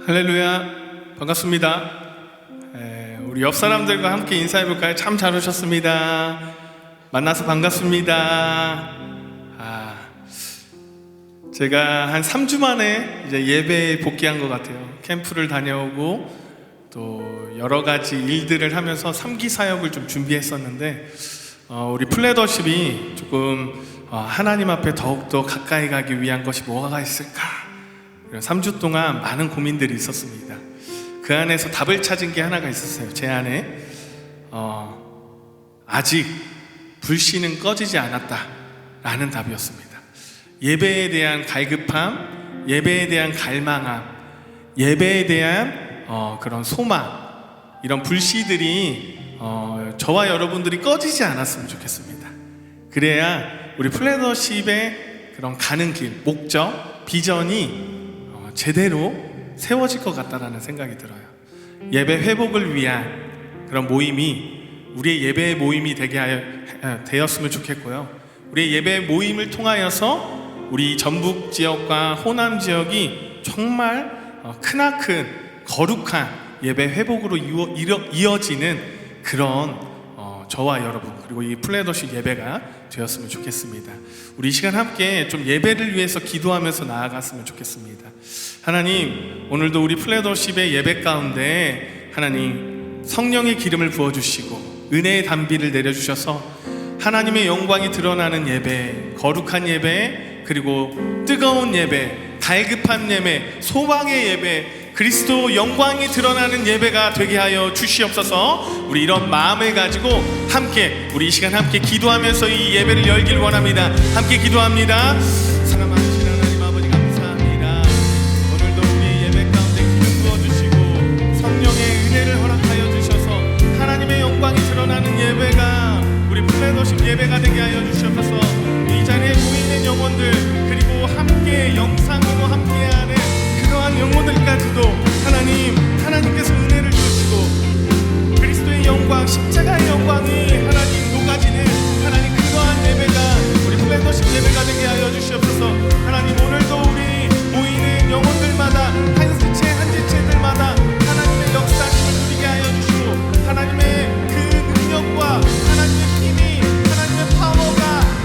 할렐루야, 반갑습니다. 우리 옆 사람들과 함께 인사해볼까요? 참 잘 오셨습니다. 만나서 반갑습니다. 제가 한 3주 만에 이제 예배에 복귀한 것 같아요. 캠프를 다녀오고 또 여러 가지 일들을 하면서 3기 사역을 좀 준비했었는데 우리 플레더십이 조금 하나님 앞에 더욱더 가까이 가기 위한 것이 뭐가 있을까? 3주 동안 많은 고민들이 있었습니다. 그 안에서 답을 찾은 게 하나가 있었어요. 제 안에 아직 불씨는 꺼지지 않았다 라는 답이었습니다. 예배에 대한 갈급함, 예배에 대한 갈망함, 예배에 대한 그런 소망, 이런 불씨들이 저와 여러분들이 꺼지지 않았으면 좋겠습니다. 그래야 우리 플래너십의 그런 가는 길, 목적, 비전이 제대로 세워질 것 같다라는 생각이 들어요. 예배 회복을 위한 그런 모임이 우리의 예배의 모임이 되었으면 좋겠고요. 우리의 예배 모임을 통하여서 우리 전북 지역과 호남 지역이 정말 크나큰 거룩한 예배 회복으로 이어지는 그런 저와 여러분 그리고 이 플래너십 예배가 되었으면 좋겠습니다. 우리 이 시간 함께 좀 예배를 위해서 기도하면서 나아갔으면 좋겠습니다. 하나님, 오늘도 우리 플래너십의 예배 가운데 하나님 성령의 기름을 부어주시고 은혜의 단비를 내려주셔서 하나님의 영광이 드러나는 예배, 거룩한 예배, 그리고 뜨거운 예배, 갈급한 예배, 소망의 예배, 그리스도 영광이 드러나는 예배가 되게 하여 주시옵소서. 우리 이런 마음을 가지고 함께 우리 이 시간 함께 기도하면서 이 예배를 열길 원합니다. 함께 기도합니다. 사랑하시는 하나님 아버지 감사합니다. 오늘도 우리 예배 가운데 기름 부어주시고 성령의 은혜를 허락하여 주셔서 하나님의 영광이 드러나는 예배가 우리 플래너십 예배가 되게 하여 주시옵소서. 이 자리에 모이는 영혼들 그리고 함께 영상으로 함께하는 그러한 영혼들까지도 하나님께서 은혜를 주시고 그리스도의 영광, 십자가의 영광이 하나님 녹아지는 하나님 그러한 예배가 우리 플래너십 예배가 되게 하여 주시옵소서. 하나님, 오늘도 우리 모이는 영혼들마다 한 지체 한 지체들마다 하나님의 역사님을 누리게 하여 주시고 하나님의 그 능력과 하나님의 힘이 하나님의 파워가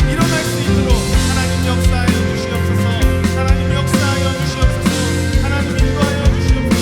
일어날 수 있도록 하나님 역사하여 주시옵소서. 하나님 역사하여 주시옵소서. 하나님 인도하여 주시옵소서.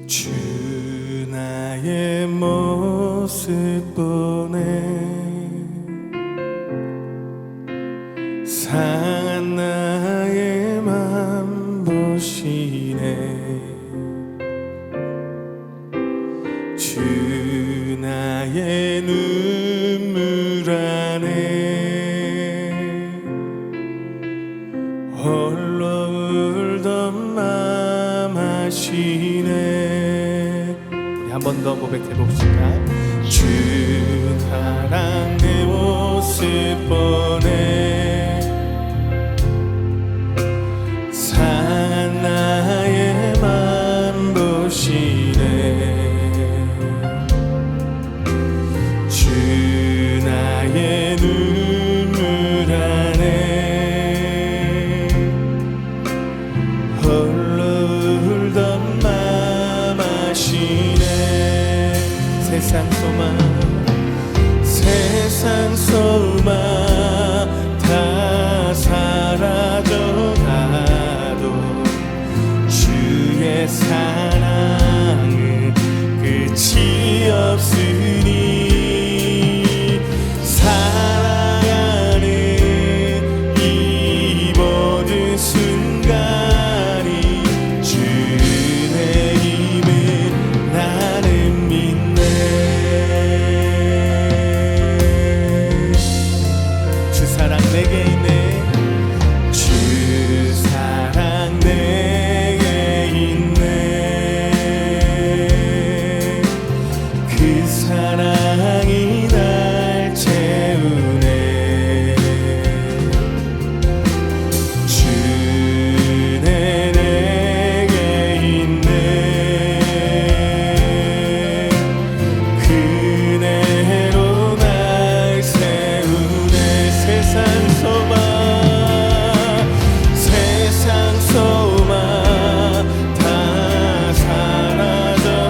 주 나의 모습 보네 상한 나의 맘 보시네 주 나의 눈물 안에 홀로 울던 맘 아시네. 한 번 더 고백해 봅시다. 주 사랑 내 모습 보네 상한 나의 맘 보시네 주 나의 눈물 안에 홀로 울던 맘 아시네 세상 소망 다 사라져가도 주의 사랑은 끝이 없으니 살아가는 이 모든 순간이 주의 힘을 나는 믿네. 주 사랑 내게 있네. 사랑이 날 채우네. 주는 내게 있네. 그대로 날 세우네. 세상 소망 세상 소망 다 사라져가도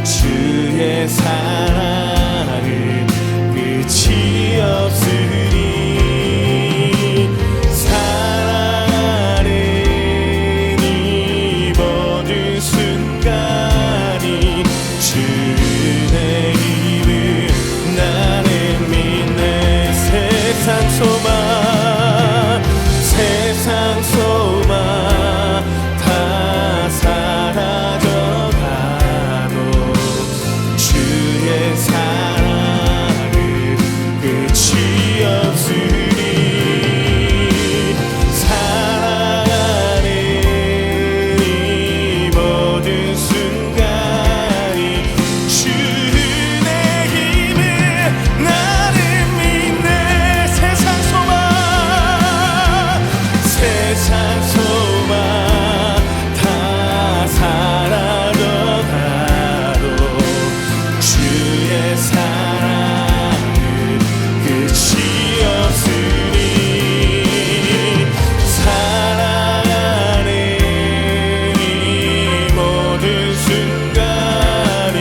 주의 사랑은 끝이 없으니 사랑하는 이 모든 순간이 주의 힘을 나는 믿네. 세상 소망 세상 소망 다 사라져가도 주의 사랑은 끝이 없으니 사랑하는 이 모든 순간이 주의 힘을 나는 믿네. 세상 소망 세상 소망 다 사라져가도 주의 사랑은 끝이 없으니 사랑하는 이 모든 순간이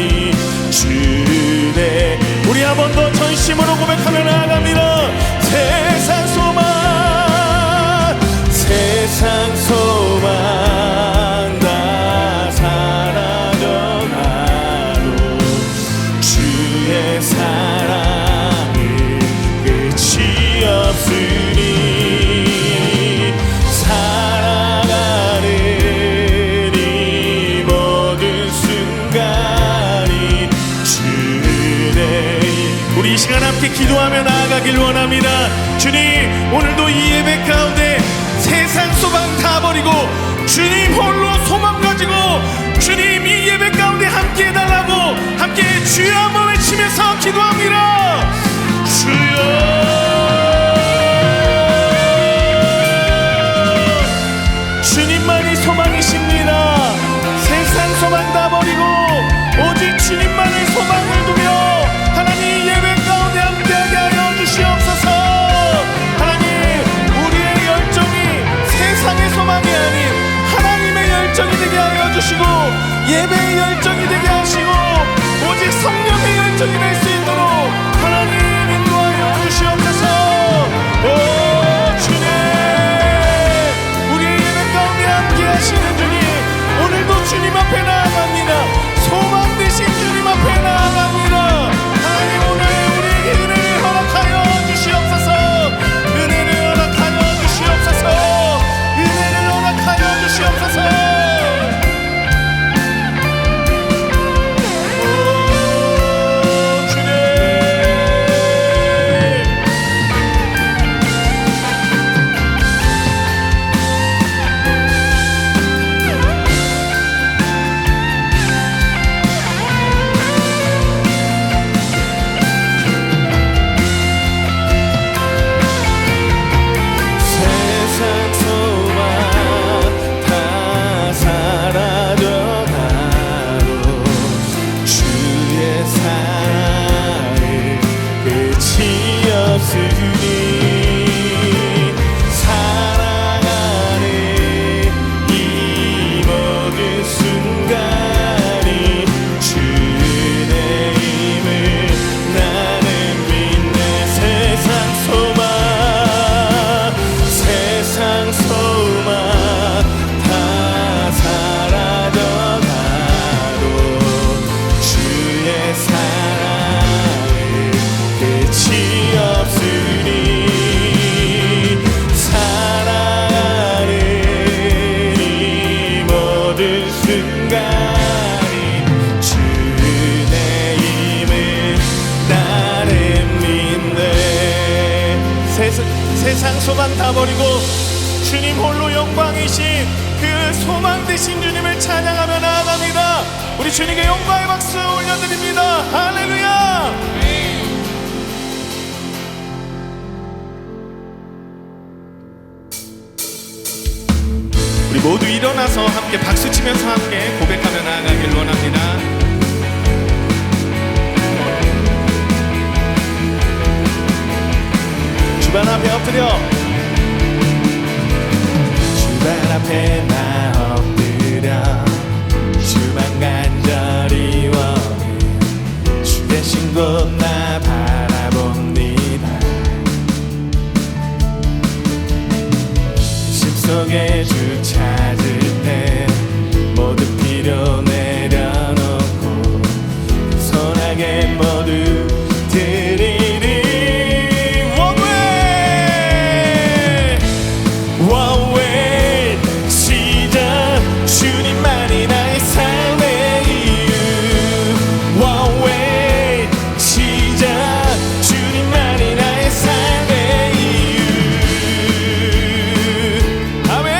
주네. 우리 한 번 더 전심으로 고백하며 나아갑니다. 세상 소망 세상 소망 다 사라져가도 주의 사랑은 끝이 없으니 사랑하는 이 모든 순간이 주네. 우리 이 시간 함께 기도하며 나아가길 원합니다. 주님, 오늘도 이 예배 가운데 세상 소망 다 버리고 주님 홀로 소망 가지고 주님 이 예배 가운데 함께 해달라고 함께 주여 한번 외치면서 기도합니다. 주여 주님만이 소망이십니다. 세상 소망 다 버리고 오직 주님만의 소망을 두며 하나님 예배 가운데 함께하게 하여 주시옵소서. 하나님, 우리의 열정이 세상의 소망이 아닌 하나님의 열정이 되게 하여 주시고 예배의 열정이 되게 하시고 오직 성령의 열정이 될 수 있도록 하나님 인도하여 주시옵소서. 오 주님, 우리의 예배 가운데 함께 하시는 주님, 오늘도 주님 앞에 나아갑니다. 소망 되신 주님 앞에 나아갑니다. 하나님, 오늘 우리에게 은혜를 허락하여 주시옵소서. 은혜를 허락하여 주시옵소서. 은혜를 허락하여 주시옵소서. 오 주님, 세상 소망 다 사라져가도 주의 사랑은 끝이 없으니 사랑하는 이 모든 순간이 주의 힘을 나는 믿네. 세상 소망 세상 소망 다 사라져가도 주의 사랑은 끝이 없으니 사랑하는 이 모든 순간이 주의 힘을 나는 믿네. 세상 소망 다 버리고 주님 홀로 영광이신 그 소망 되신 주님을 찬양하며 나아갑니다. 우리 주님께 영광의 박수 올려드립니다. 할렐루야. 우리 모두 일어나서 함께 박수치면서 함께 고백하며 나아가길 원합니다. 주발 앞에 엎드려, 주발 앞에 나 엎드려 주만 간절히 원해 주 계신 곳 나 바라봅니다. 심속에 주 찾을 때 모든 필요 내려놓고 선하게 모두 드리리. 주님만이 나의 삶의 이유. One way 시작. 주님만이 나의 삶의 이유. 아멘.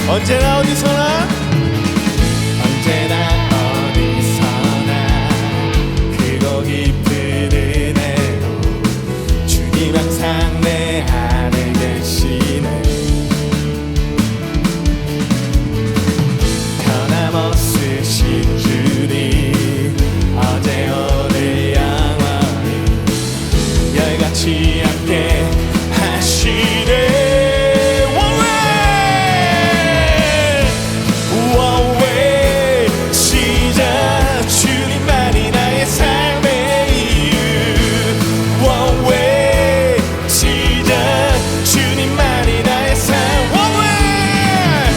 언제나 어디서나, 언제나 어디서나 크고 깊은 은혜로 주님 항상 내 안에 계시네. 변함없으신 주님 어제 오늘 영원히 열같이 함께 하시네. One way 시작. 주님만이 나의 삶의 이유. One way 시작. 주님만이 나의 삶. One way.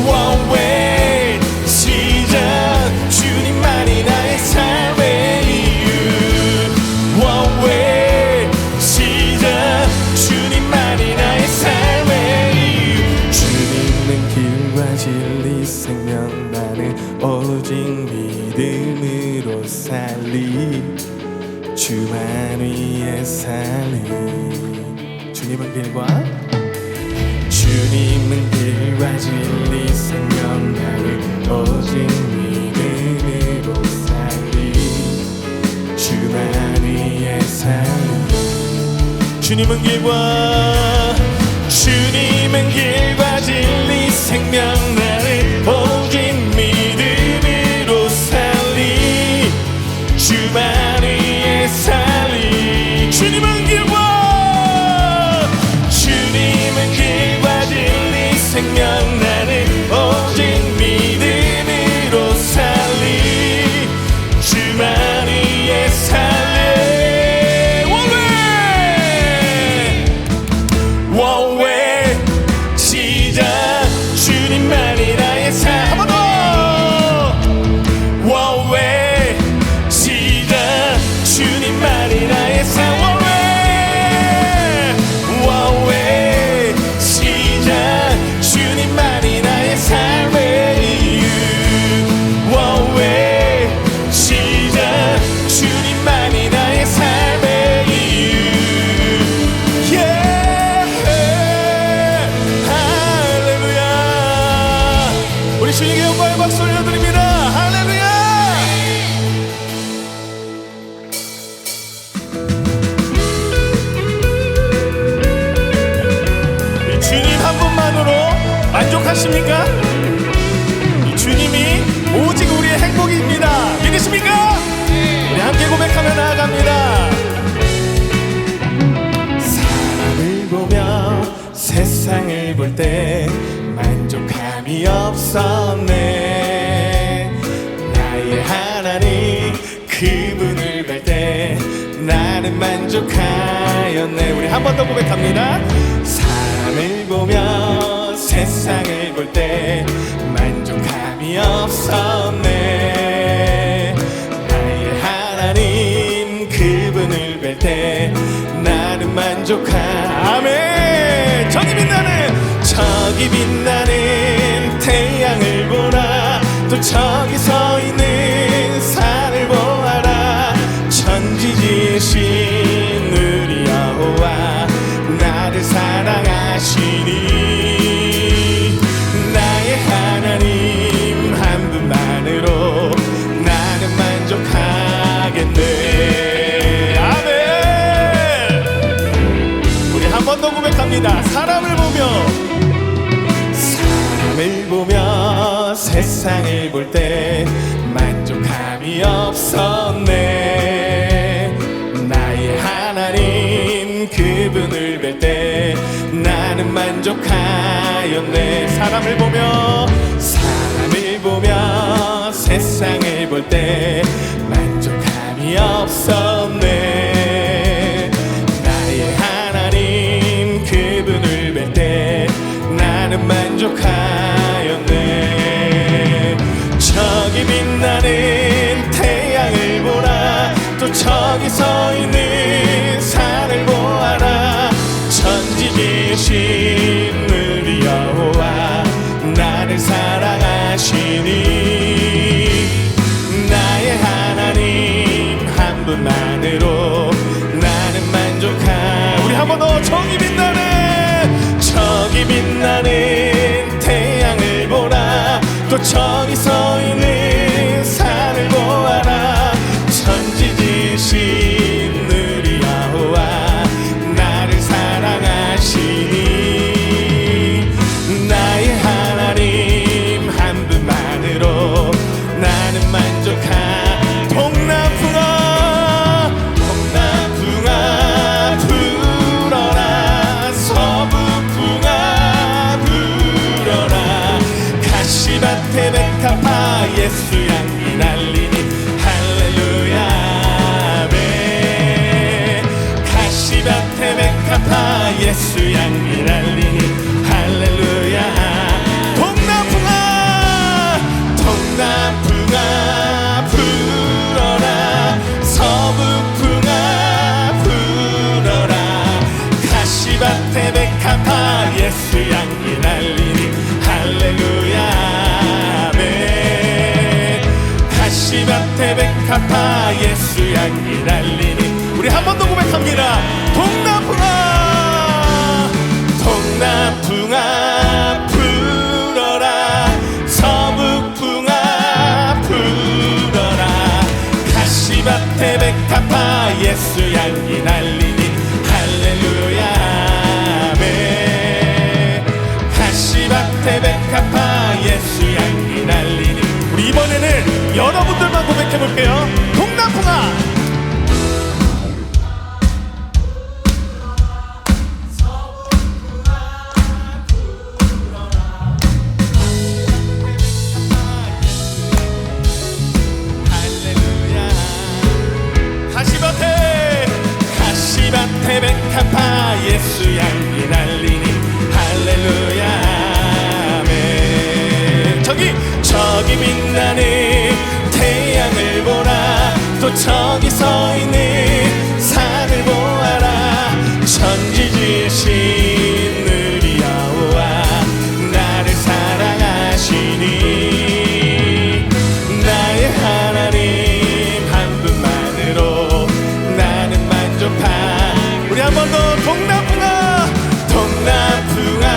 One way 시작. 주님만이 나의 삶의 이유. One way 시작. 주님만이 나의 삶의 이유. 주님은 길과 진리 생명 나는 오직 믿음으로 살리. 주만 위에 살리. 주님은 길과, 주님은 길과 진리 생명 나는 오직 믿음으로 살리. 주만 위에 살리. 주님은 길과, 주님은 길과 진리 생명 나는 오직 믿음으로 살리. 주만 위에 살리. 주님은 길과, 주님은 길과 진리 생명 나는 오직 믿음으로 살리. 주만 위에 살리. One way 시작. 주님만이 나의 삶. 한 번 더. One way 시작. 주님만이 나의 삶. One way. One way 시작. 주님만이 나의 삶의 이유. One way 시작. 주님만이 나의 삶의 이유. 우리 주님께 영광의 박수 올려드립니다. 할렐루야. 이 주님 한 분만으로 만족하십니까? 이 주님이 오직 우리의 행복입니다. 믿으십니까? 우리 함께 고백하며 나아갑니다. 사람을 보며 세상을 볼 때 만족함이 없었네. 나의 하나님 그분을 뵐 때 나는 만족하였네. 우리 한 번 더 고백합니다. 사람을 보며 세상을 볼 때 만족함이 없었네. 나의 하나님 그분을 뵐 때 나는 아멘. 저기 빛나는 태양을 보라. 또 저기 서 있는 산을 보아라. 천지 지으신 우리 여호와 나를 사랑하시니. 나의 하나님 세상을 볼 때 만족함이 없었네. 나의 하나님 그분을 뵐 때 나는 만족하였네. 사람을 보며 세상을 볼 때 만족함이 없었네. 나의 하나님 그분을 뵐 때 나는 만족하였네. 저기 빛나는 태양을 보라. 또 저기 서 있는 산을 보아라. 천지 지으신 우리 여호와 나를 사랑하시니 나의 하나님 한 분만으로 나는 만족하. 우리 한 번 더. 저기 빛나는 태양을 보라. 또 저기 서 있는 산을 보아라. 천지 지으신 우리 여호와 나를 사랑하시니 나의 하나님 한 분만으로 나는 만족하. 동남풍아 불어라. 서북풍아 불어라. 가시밭에 백합화 예수 향기 날리니 할렐루야 아멘. 가시밭에 백합화 예수 향기 날리니 할렐루야. 동남풍아 불어라. 서북풍아 불어라. 가시밭에 백합화 예수 향기 날리니 할렐루야 아멘. 가시밭에 백합화 예수 향기 날리니. 우리 한 번 더 고백합니다. 동남풍아 불어라. 서북풍아 불어라. 가시밭에 백합화 예수 향기 날리니 할렐루야 아멘. 가시밭에 백합화 예수 향기 날리니. 우리 이번에는 여러분들만 고백해볼게요. 동남풍아 가시밭에 백합화 예수 향기 날리니 할렐루야 아멘. 저기 빛나는 태양을 보라. 또 저기 서 있는 산을 보아라. 천지 지으신 우리 여호와 나를 사랑하시니 나의 하나님 한 분만으로 나는 만족하. 우리 한 번 더. 동남풍아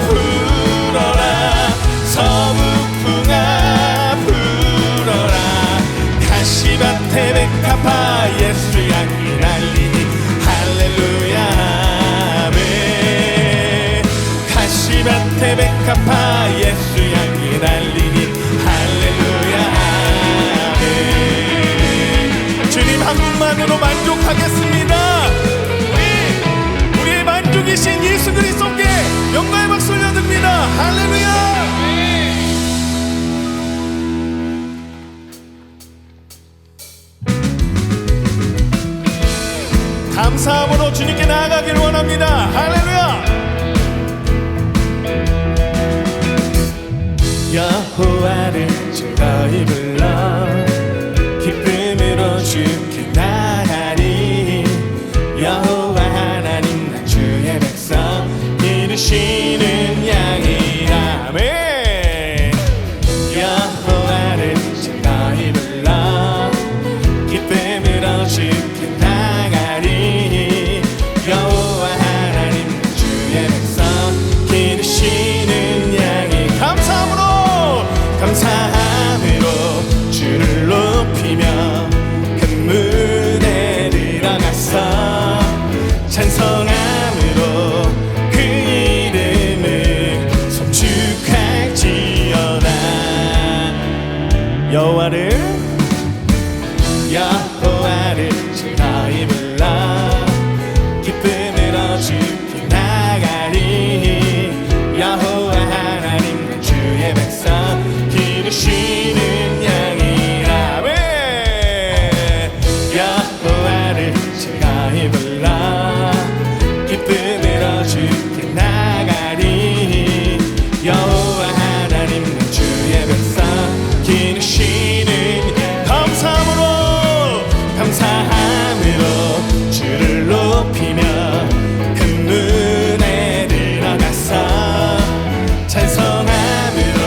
불어라. 서북풍아 불어라. 가시밭에 백합화 예수 향기 날리니 할렐루야 아멘. 가시밭에 백합화 예수 향기 날리니 할렐루야 아멘. 주님 한 분만으로 만족하겠습니다. 우리의 만족이신 예수 그리스도께 영광의 박수 올려드립니다. 할렐루야. 감사함으로 주님께 나아가길 원합니다. 할렐루야. 여호와를 즐거이 불러 기쁨으로 주께 나가리. 여호와 하나님 나 주의 백성 이루시는 양이 아멘. 여호와를 즐거이 불러 기쁨으로 주께 나가리. 여호와 하나님 나 주의 백성 이루시는 양이. 감사함으로 여호와를 즐거이 불러 기쁨으로 주께 나가리. 여호와 하나님 주의 백성 기르시는 양이라. 왜 여호와를 즐거이 불러 기쁨으로 주께 나가리. 여호와 하나님 주의 백성 기르시는 감사함으로 주를 높이며 큰 문에 들어가서 찬송함으로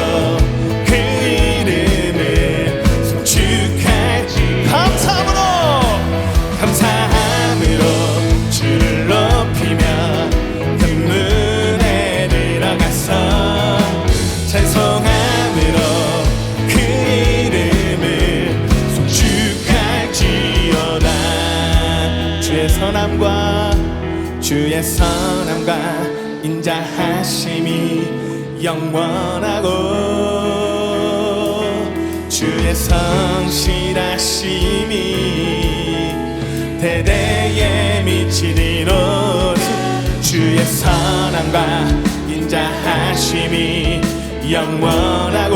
그 이름을 송축할지. 감사함으로 주를 높이며 큰 문에 들어가서 찬송함으로 그 이름을 송축할지어다. 주의 선함과 인자하심이 영원하고 주의 성실하심이 대대에 미치리로다. 주의 선함과 인자하심이 영원하고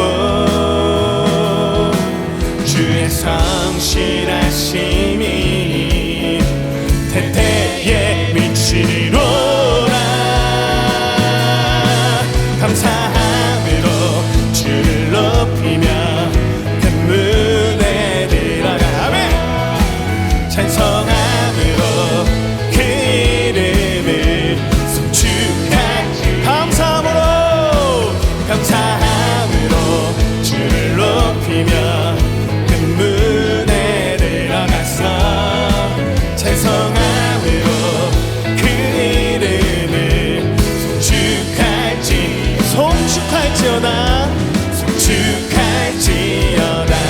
주의 성실하심이 대대에 미치리로다. 감사함으로 주를 높이며 큰 문에 들어가. 아멘. 찬송함으로 그 이름을 송축하지. 감사함으로 주를 높이며 큰 문에 들어가서 찬송함으로 그 이름을 송축할지어다. 송축할지어다.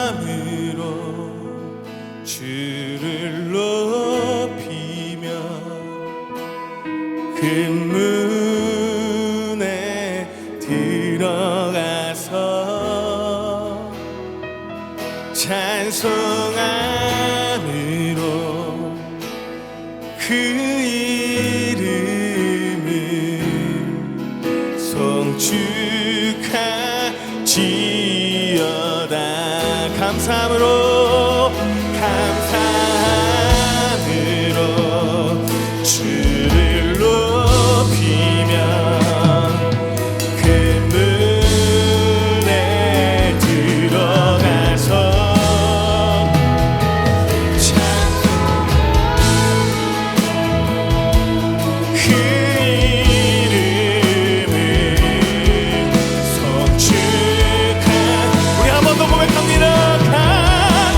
감사함으로 주를 높이며 큰 문에 들어가서 찬송함으로 그 이름을 송축할지어다. 감사함으로 주를 높이며 그 문에 들어가서 그 이름을 송축할. 우리 한 번 더 고백합니다. 감사함으로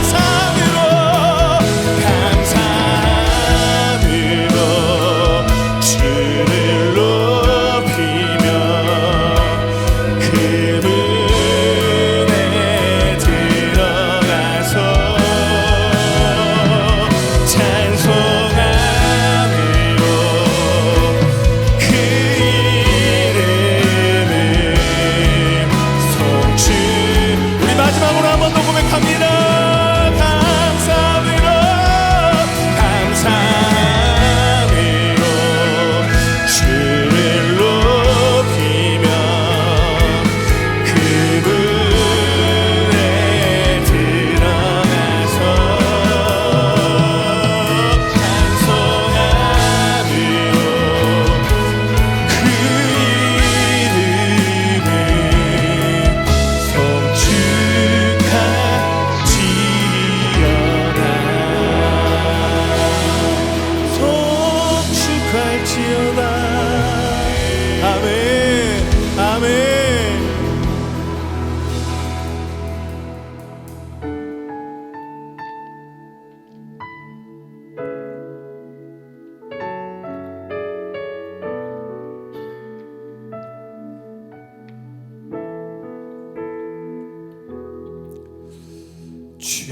주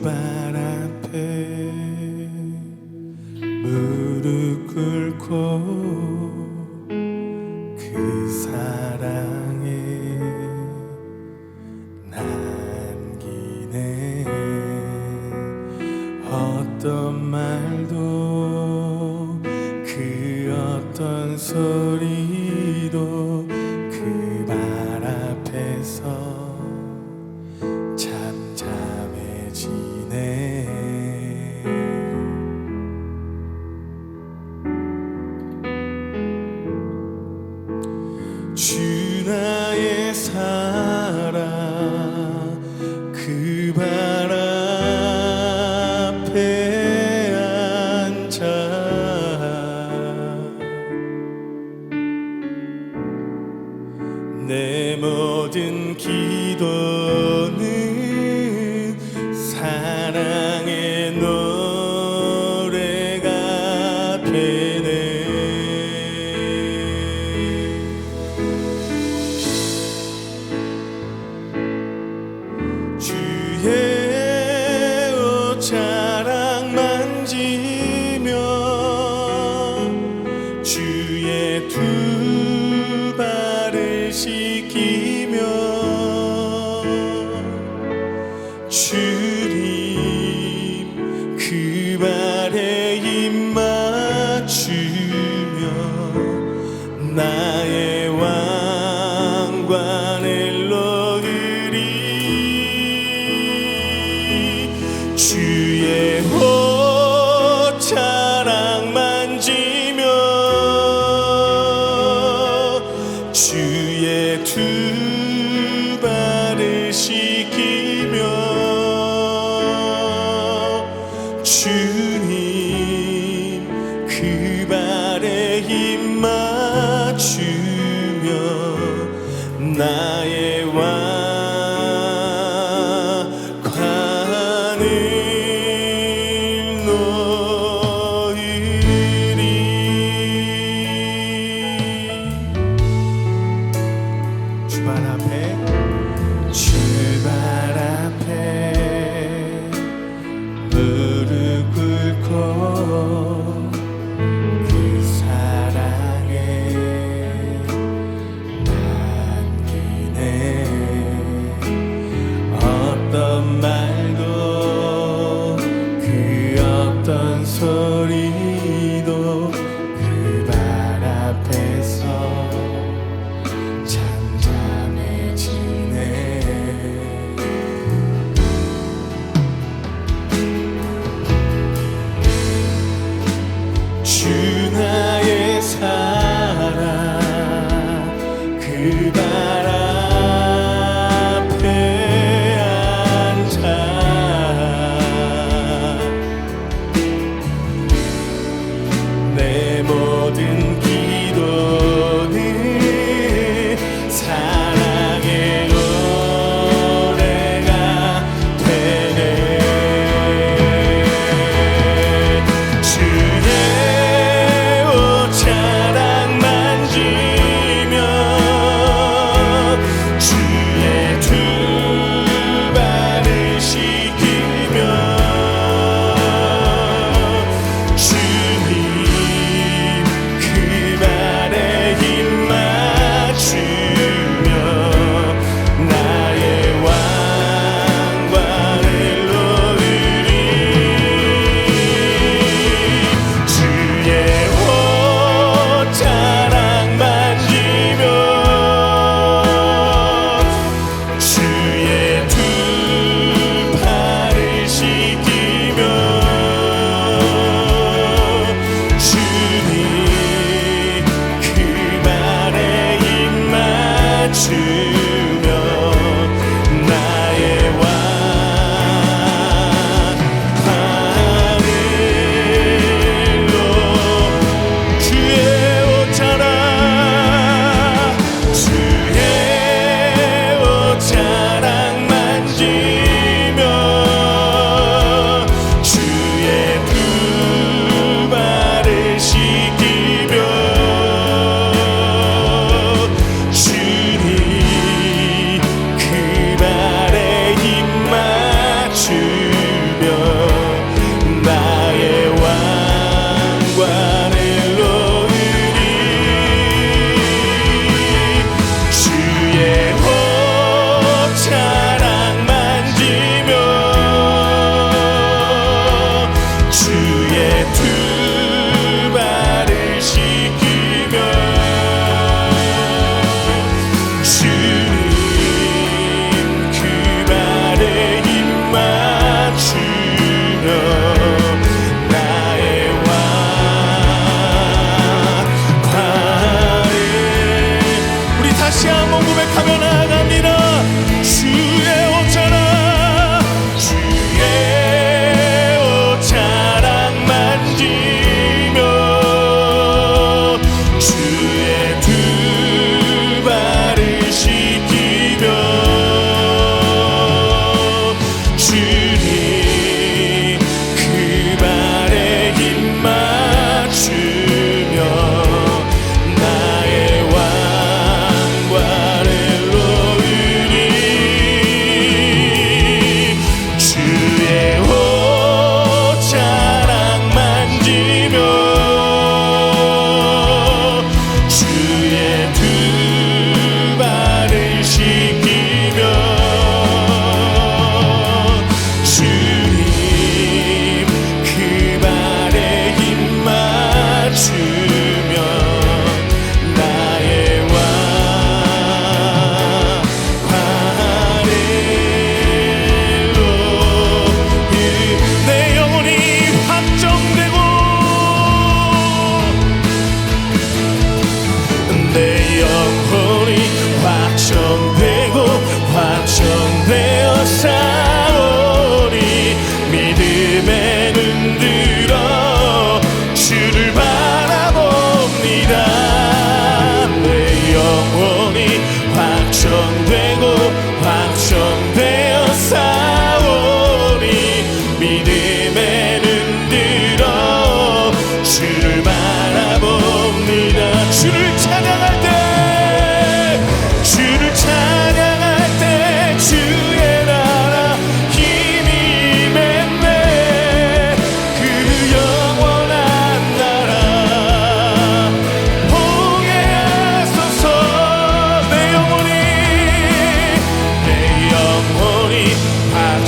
발 앞에 무릎 꿇고 그 사랑에 남기네. 어떤 말도 그 어떤 소리도 그 발 앞에서 잠잠해지네. 주 나의 사랑 그 발 앞에 앉아 내 모든 기도는 사랑의 노래가 되네. 주의 옷자락 만지며 주의 두 발을 씻기며 주님 그 발에 입 맞추며 나의 왕관을 놓으리. 주의 옷자락 만지며 주의 두 발을 씻기며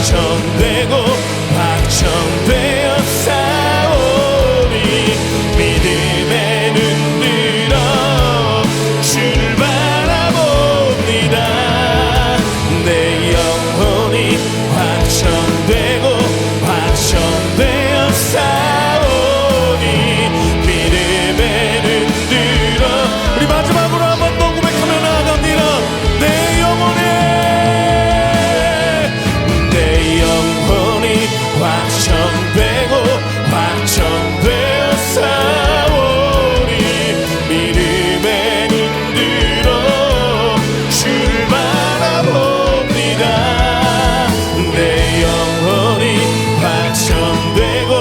확정되고 확정되어 싸우니 믿음의 눈 들어 주를 바라봅니다. 내 영혼이 확정되고 확정되어 싸우니 믿음의 눈 들어. 우리 마지막으로 한 번 더 고백하며 나아갑니다. 내 영혼이 확정되고 확정되어 싸우니 믿음의 눈 들어 주를 바라봅니다. 내 영혼이 확정되고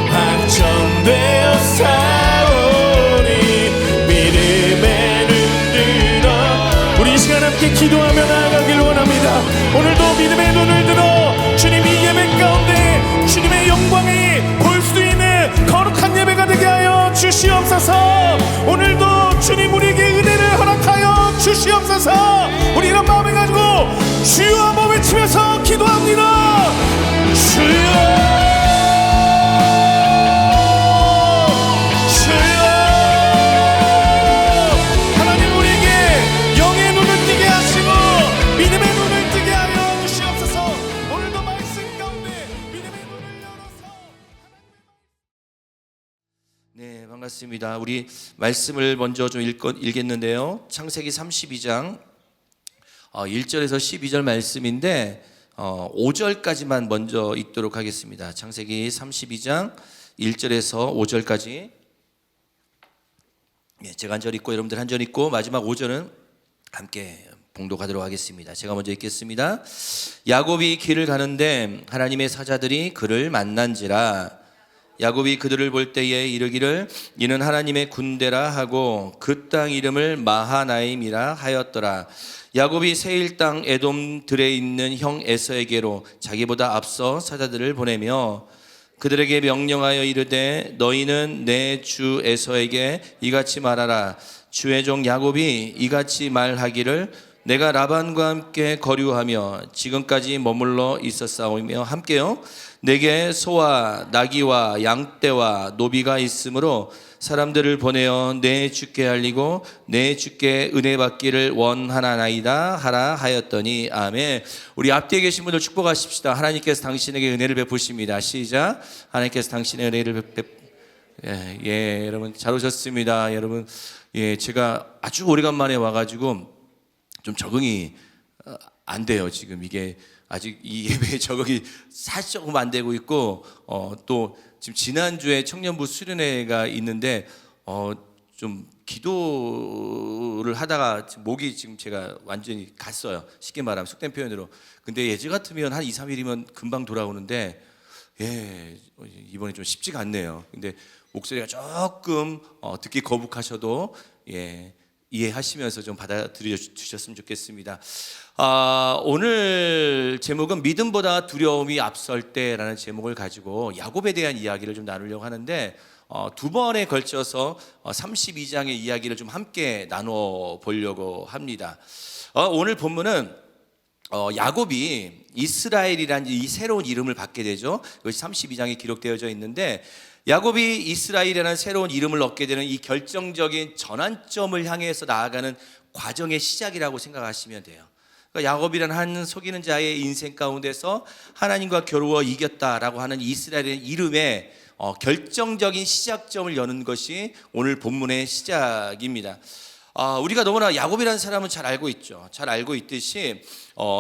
확정되어 싸우니 믿음의 눈 들어. 우리 이 시간 함께 기도하며 나아가길 원합니다. 오늘도 믿음의 눈을 들어 주님이 예배 가운데 주님의 영광이 볼 수 있는 거룩한 예배가 되게 하여 주시옵소서. 오늘도 주님 우리에게 은혜를 허락하여 주시옵소서. 우리 이런 마음을 가지고 주여 한번 외치면서 기도합니다. 주여 네, 반갑습니다. 우리 말씀을 먼저 좀 읽겠는데요. 창세기 32장 1절에서 12절 말씀인데 5절까지만 먼저 읽도록 하겠습니다. 창세기 32장 1절에서 5절까지. 제가 한 절 읽고 여러분들 한 절 읽고 마지막 5절은 함께 봉독하도록 하겠습니다. 제가 먼저 읽겠습니다. 야곱이 길을 가는데 하나님의 사자들이 그를 만난지라. 야곱이 그들을 볼 때에 이르기를 이는 하나님의 군대라 하고 그 땅 이름을 마하나임이라 하였더라. 야곱이 세일 땅 에돔 들에 있는 형 에서에게로 자기보다 앞서 사자들을 보내며 그들에게 명령하여 이르되 너희는 내 주 에서에게 이같이 말하라. 주의 종 야곱이 이같이 말하기를 내가 라반과 함께 거류하며 지금까지 머물러 있었사오며 함께요 내게 소와 나귀와 양떼와 노비가 있으므로 사람들을 보내어 내 주께 알리고 내 주께 은혜 받기를 원하나이다 하라 하였더니 아멘. 우리 앞뒤에 계신 분들 축복하십시다. 하나님께서 당신에게 은혜를 베푸십니다. 시작. 하나님께서 당신의 은혜를 여러분 잘 오셨습니다. 여러분 제가 아주 오래간만에 와가지고 좀 적응이 안 돼요. 지금 이게 아직 이 예배에 적응이 사실 조금 안 되고 있고 또 지금 지난주에 청년부 수련회가 있는데 좀 기도를 하다가 지금 목이 지금 제가 완전히 갔어요. 쉽게 말하면 속된 표현으로. 근데 예전 같으면 한 2, 3일이면 금방 돌아오는데 이번에 좀 쉽지가 않네요. 근데 목소리가 조금 듣기 거북하셔도 이해하시면서 좀 받아들여 주셨으면 좋겠습니다. 오늘 제목은 믿음보다 두려움이 앞설 때라는 제목을 가지고 야곱에 대한 이야기를 좀 나누려고 하는데 두 번에 걸쳐서 32장의 이야기를 좀 함께 나눠 보려고 합니다. 오늘 본문은 야곱이 이스라엘이라는 이 새로운 이름을 받게 되죠. 이것이 32장에 기록되어져 있는데 야곱이 이스라엘이라는 새로운 이름을 얻게 되는 이 결정적인 전환점을 향해서 나아가는 과정의 시작이라고 생각하시면 돼요. 그러니까 야곱이라는 한 속이는 자의 인생 가운데서 하나님과 겨루어 이겼다라고 하는 이스라엘의 이름의 결정적인 시작점을 여는 것이 오늘 본문의 시작입니다. 우리가 너무나 야곱이라는 사람은 잘 알고 있죠. 잘 알고 있듯이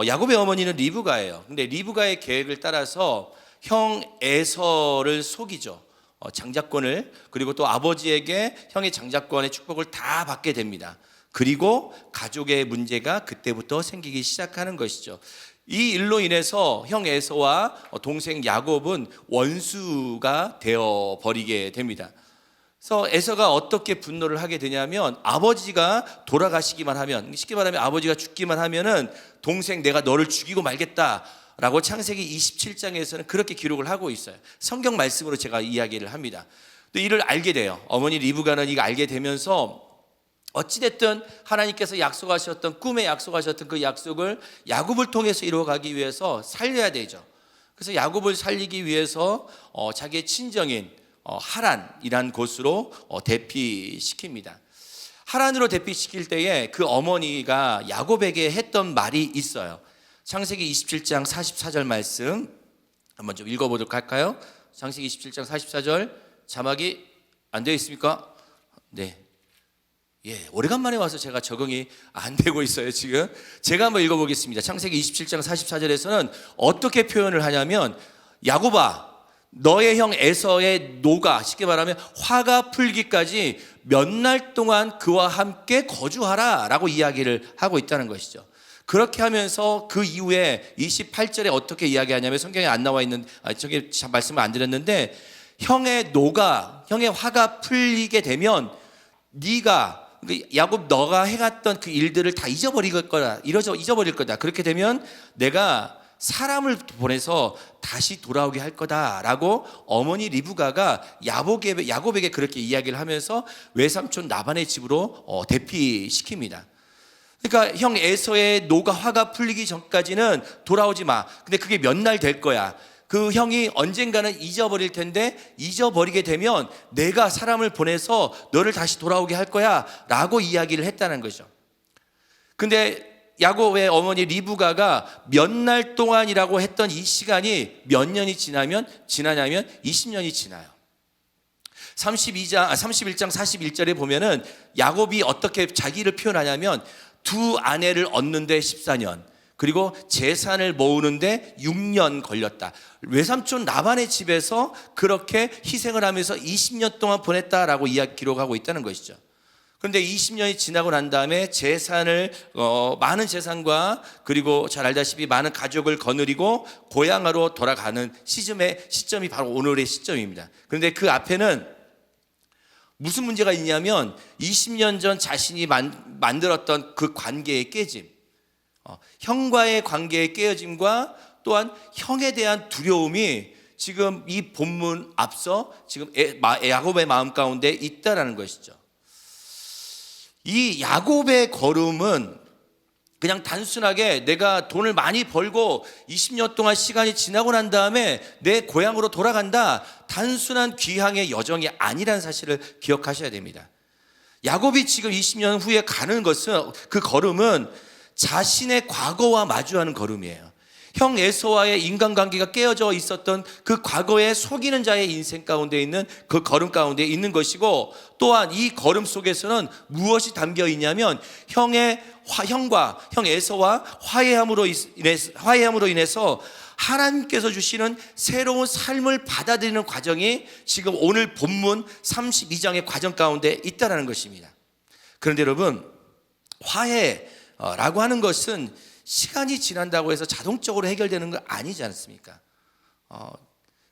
야곱의 어머니는 리브가예요. 근데 리브가의 계획을 따라서 형 에서를 속이죠. 장자권을, 그리고 또 아버지에게 형의 장자권의 축복을 다 받게 됩니다. 그리고 가족의 문제가 그때부터 생기기 시작하는 것이죠. 이 일로 인해서 형 에서와 동생 야곱은 원수가 되어버리게 됩니다. 그래서 에서가 어떻게 분노를 하게 되냐면 아버지가 돌아가시기만 하면, 쉽게 말하면 아버지가 죽기만 하면은 동생 내가 너를 죽이고 말겠다 라고 창세기 27장에서는 그렇게 기록을 하고 있어요. 성경 말씀으로 제가 이야기를 합니다. 또 이를 알게 돼요. 어머니 리브가는 이거 알게 되면서 어찌됐든 하나님께서 약속하셨던, 꿈에 약속하셨던 그 약속을 야곱을 통해서 이루어가기 위해서 살려야 되죠. 그래서 야곱을 살리기 위해서 자기의 친정인 하란이란 곳으로 대피시킵니다. 하란으로 대피시킬 때에 그 어머니가 야곱에게 했던 말이 있어요. 창세기 27장 44절 말씀 한번 좀 읽어보도록 할까요? 창세기 27장 44절 자막이 안 되어 있습니까? 네. 오래간만에 와서 제가 적응이 안 되고 있어요, 지금. 제가 한번 읽어보겠습니다. 창세기 27장 44절에서는 어떻게 표현을 하냐면, 야곱아, 너의 형 에서의 노가, 쉽게 말하면 화가 풀기까지 몇 날 동안 그와 함께 거주하라 라고 이야기를 하고 있다는 것이죠. 그렇게 하면서 그 이후에 28절에 어떻게 이야기하냐면, 성경에 안 나와 있는, 저기 말씀을 안 드렸는데, 형의 노가, 형의 화가 풀리게 되면 네가, 야곱 너가 해갔던 그 일들을 다 잊어버릴 거다. 그렇게 되면 내가 사람을 보내서 다시 돌아오게 할 거다라고 어머니 리브가가 야곱에게 그렇게 이야기를 하면서 외삼촌 나반의 집으로 대피시킵니다. 그러니까 형 에서의 노가 화가 풀리기 전까지는 돌아오지 마. 근데 그게 몇 날 될 거야. 그 형이 언젠가는 잊어버릴 텐데, 잊어버리게 되면 내가 사람을 보내서 너를 다시 돌아오게 할 거야 라고 이야기를 했다는 거죠. 근데 야곱의 어머니 리브가가 몇 날 동안이라고 했던 이 시간이 몇 년이 지나냐면 20년이 지나요. 31장 41절에 보면은 야곱이 어떻게 자기를 표현하냐면, 두 아내를 얻는데 14년, 그리고 재산을 모으는데 6년 걸렸다. 외삼촌 나반의 집에서 그렇게 희생을 하면서 20년 동안 보냈다라고 기록하고 있다는 것이죠. 그런데 20년이 지나고 난 다음에 재산을 많은 재산과 그리고 잘 알다시피 많은 가족을 거느리고 고향으로 돌아가는 시점이 바로 오늘의 시점입니다. 그런데 그 앞에는 무슨 문제가 있냐면, 20년 전 자신이 만들었던 그 관계의 깨짐, 형과의 관계의 깨어짐과 또한 형에 대한 두려움이 지금 이 본문 앞서 지금 야곱의 마음 가운데 있다라는 것이죠. 이 야곱의 걸음은 그냥 단순하게 내가 돈을 많이 벌고 20년 동안 시간이 지나고 난 다음에 내 고향으로 돌아간다, 단순한 귀향의 여정이 아니라는 사실을 기억하셔야 됩니다. 야곱이 지금 20년 후에 가는 것은, 그 걸음은 자신의 과거와 마주하는 걸음이에요. 형 에서와의 인간관계가 깨어져 있었던 그 과거에 속이는 자의 인생 가운데 있는 그 걸음 가운데 있는 것이고, 또한 이 걸음 속에서는 무엇이 담겨 있냐면, 형과 형 에서와 화해함으로 인해서 하나님께서 주시는 새로운 삶을 받아들이는 과정이 지금 오늘 본문 32장의 과정 가운데 있다는 것입니다. 그런데 여러분, 화해라고 하는 것은 시간이 지난다고 해서 자동적으로 해결되는 거 아니지 않습니까?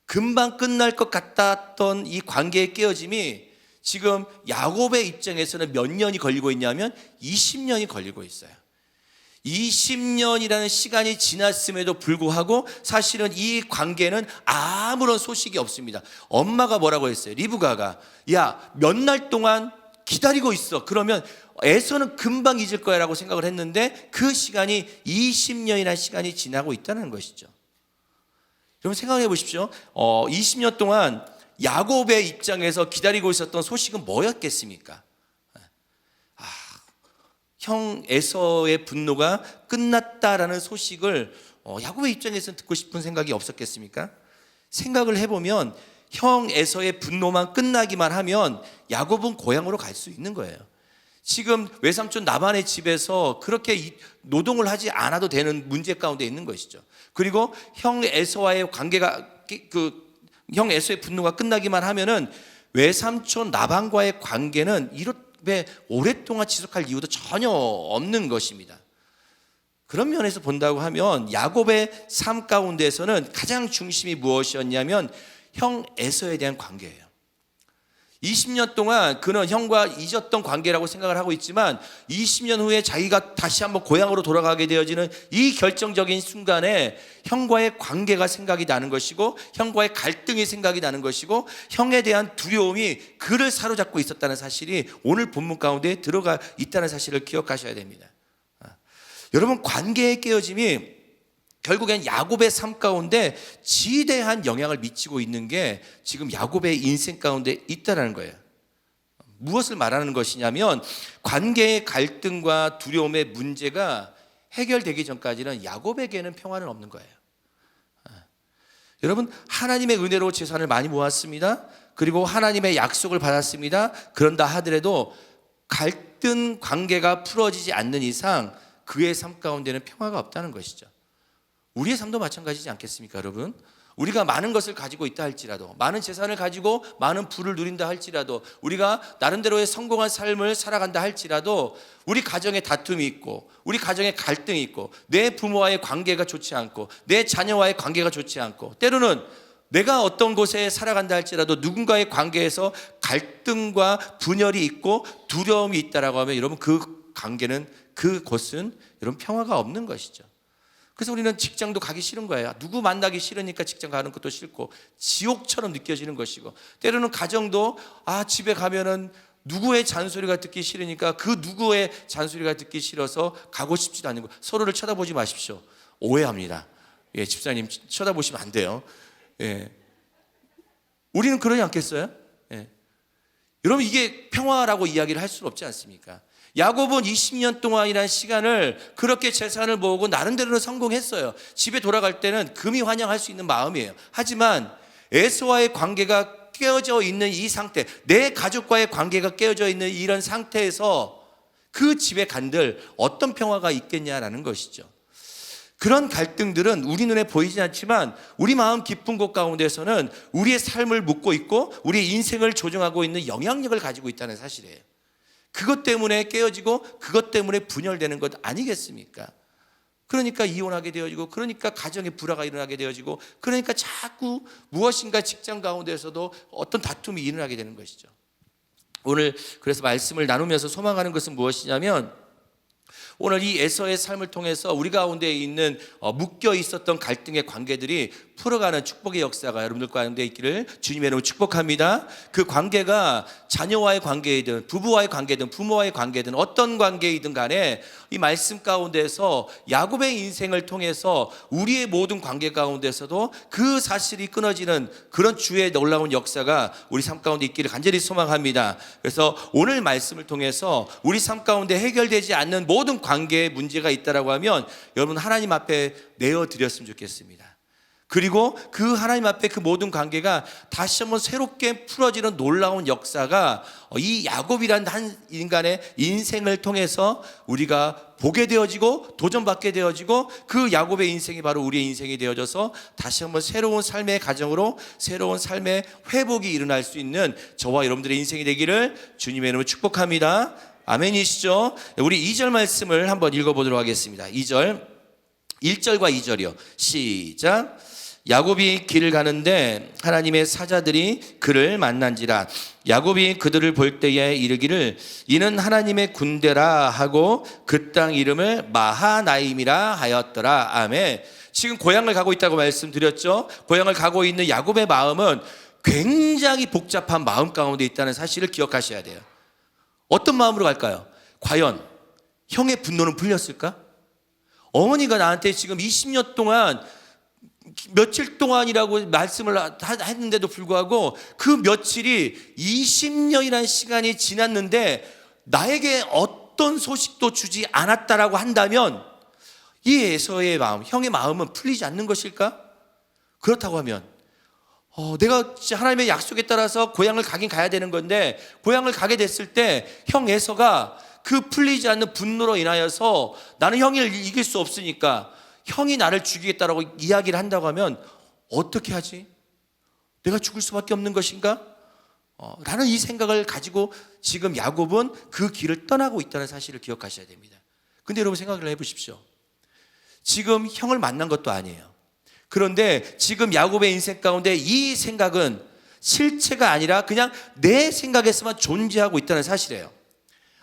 금방 끝날 것 같았던 이 관계의 깨어짐이 지금 야곱의 입장에서는 몇 년이 걸리고 있냐면 20년이 걸리고 있어요. 20년이라는 시간이 지났음에도 불구하고 사실은 이 관계는 아무런 소식이 없습니다. 엄마가 뭐라고 했어요? 리브가가, 야, 몇 날 동안 기다리고 있어. 그러면 에서는 금방 잊을 거야 라고 생각을 했는데, 그 시간이 20년이라는 시간이 지나고 있다는 것이죠. 여러분 생각해 보십시오. 20년 동안 야곱의 입장에서 기다리고 있었던 소식은 뭐였겠습니까? 형 에서의 분노가 끝났다라는 소식을 야곱의 입장에서는 듣고 싶은 생각이 없었겠습니까? 생각을 해보면 형 에서의 분노만 끝나기만 하면 야곱은 고향으로 갈 수 있는 거예요. 지금 외삼촌 나반의 집에서 그렇게 노동을 하지 않아도 되는 문제 가운데 있는 것이죠. 그리고 형 에서와의 관계가, 형 에서의 분노가 끝나기만 하면은 외삼촌 나반과의 관계는 이렇게 오랫동안 지속할 이유도 전혀 없는 것입니다. 그런 면에서 본다고 하면 야곱의 삶 가운데서는 가장 중심이 무엇이었냐면 형 에서에 대한 관계예요. 20년 동안 그는 형과 잊었던 관계라고 생각을 하고 있지만 20년 후에 자기가 다시 한번 고향으로 돌아가게 되어지는 이 결정적인 순간에 형과의 관계가 생각이 나는 것이고, 형과의 갈등이 생각이 나는 것이고, 형에 대한 두려움이 그를 사로잡고 있었다는 사실이 오늘 본문 가운데 들어가 있다는 사실을 기억하셔야 됩니다. 여러분, 관계의 깨어짐이 결국엔 야곱의 삶 가운데 지대한 영향을 미치고 있는 게 지금 야곱의 인생 가운데 있다는 거예요. 무엇을 말하는 것이냐면 관계의 갈등과 두려움의 문제가 해결되기 전까지는 야곱에게는 평안은 없는 거예요. 여러분, 하나님의 은혜로 재산을 많이 모았습니다. 그리고 하나님의 약속을 받았습니다. 그런다 하더라도 갈등 관계가 풀어지지 않는 이상 그의 삶 가운데는 평화가 없다는 것이죠. 우리의 삶도 마찬가지지 않겠습니까, 여러분? 우리가 많은 것을 가지고 있다 할지라도, 많은 재산을 가지고 많은 부를 누린다 할지라도, 우리가 나름대로의 성공한 삶을 살아간다 할지라도 우리 가정에 다툼이 있고, 우리 가정에 갈등이 있고, 내 부모와의 관계가 좋지 않고, 내 자녀와의 관계가 좋지 않고, 때로는 내가 어떤 곳에 살아간다 할지라도 누군가의 관계에서 갈등과 분열이 있고 두려움이 있다라고 하면 여러분, 그 관계는, 그곳은 여러분 평화가 없는 것이죠. 그래서 우리는 직장도 가기 싫은 거예요. 누구 만나기 싫으니까 직장 가는 것도 싫고 지옥처럼 느껴지는 것이고, 때로는 가정도 집에 가면은 누구의 잔소리가 듣기 싫으니까 그 누구의 잔소리가 듣기 싫어서 가고 싶지도 않는 거. 서로를 쳐다보지 마십시오. 오해합니다. 집사님 쳐다보시면 안 돼요. 우리는 그러지 않겠어요? 여러분, 이게 평화라고 이야기를 할 수 없지 않습니까? 야곱은 20년 동안이라는 시간을 그렇게 재산을 모으고 나름대로는 성공했어요. 집에 돌아갈 때는 금이 환영할 수 있는 마음이에요. 하지만 에서와의 관계가 깨어져 있는 이 상태, 내 가족과의 관계가 깨어져 있는 이런 상태에서 그 집에 간들 어떤 평화가 있겠냐라는 것이죠. 그런 갈등들은 우리 눈에 보이지 않지만 우리 마음 깊은 곳 가운데서는 우리의 삶을 묻고 있고 우리의 인생을 조정하고 있는 영향력을 가지고 있다는 사실이에요. 그것 때문에 깨어지고 그것 때문에 분열되는 것 아니겠습니까? 그러니까 이혼하게 되어지고, 그러니까 가정에 불화가 일어나게 되어지고, 그러니까 자꾸 무엇인가 직장 가운데서도 어떤 다툼이 일어나게 되는 것이죠. 오늘 그래서 말씀을 나누면서 소망하는 것은 무엇이냐면, 오늘 이 에서의 삶을 통해서 우리 가운데 있는 묶여 있었던 갈등의 관계들이 풀어가는 축복의 역사가 여러분들 가운데 있기를 주님의 이름으로 축복합니다. 그 관계가 자녀와의 관계이든 부부와의 관계든 부모와의 관계든 어떤 관계이든 간에 이 말씀 가운데서 야곱의 인생을 통해서 우리의 모든 관계 가운데서도 그 사실이 끊어지는 그런 주의 놀라운 역사가 우리 삶 가운데 있기를 간절히 소망합니다. 그래서 오늘 말씀을 통해서 우리 삶 가운데 해결되지 않는 모든 관계에 문제가 있다라고 하면 여러분, 하나님 앞에 내어드렸으면 좋겠습니다. 그리고 그 하나님 앞에 그 모든 관계가 다시 한번 새롭게 풀어지는 놀라운 역사가 이 야곱이라는 한 인간의 인생을 통해서 우리가 보게 되어지고 도전받게 되어지고, 그 야곱의 인생이 바로 우리의 인생이 되어져서 다시 한번 새로운 삶의 가정으로 새로운 삶의 회복이 일어날 수 있는 저와 여러분들의 인생이 되기를 주님의 이름으로 축복합니다. 아멘이시죠? 우리 2절 말씀을 한번 읽어보도록 하겠습니다. 2절, 1절과 2절이요. 시작. 야곱이 길을 가는데 하나님의 사자들이 그를 만난지라. 야곱이 그들을 볼 때에 이르기를 이는 하나님의 군대라 하고 그 땅 이름을 마하나임이라 하였더라. 아멘. 지금 고향을 가고 있다고 말씀드렸죠. 고향을 가고 있는 야곱의 마음은 굉장히 복잡한 마음 가운데 있다는 사실을 기억하셔야 돼요. 어떤 마음으로 갈까요? 과연 형의 분노는 풀렸을까? 어머니가 나한테 지금 20년 동안 며칠 동안이라고 말씀을 했는데도 불구하고 그 며칠이 20년이라는 시간이 지났는데 나에게 어떤 소식도 주지 않았다라고 한다면 이 에서의 마음, 형의 마음은 풀리지 않는 것일까? 그렇다고 하면 내가 하나님의 약속에 따라서 고향을 가긴 가야 되는 건데, 고향을 가게 됐을 때 형 에서가 그 풀리지 않는 분노로 인하여서 나는 형을 이길 수 없으니까 형이 나를 죽이겠다라고 이야기를 한다고 하면 어떻게 하지? 내가 죽을 수밖에 없는 것인가? 라는 이 생각을 가지고 지금 야곱은 그 길을 떠나고 있다는 사실을 기억하셔야 됩니다. 근데 여러분, 생각을 해보십시오. 지금 형을 만난 것도 아니에요. 그런데 지금 야곱의 인생 가운데 이 생각은 실체가 아니라 그냥 내 생각에서만 존재하고 있다는 사실이에요.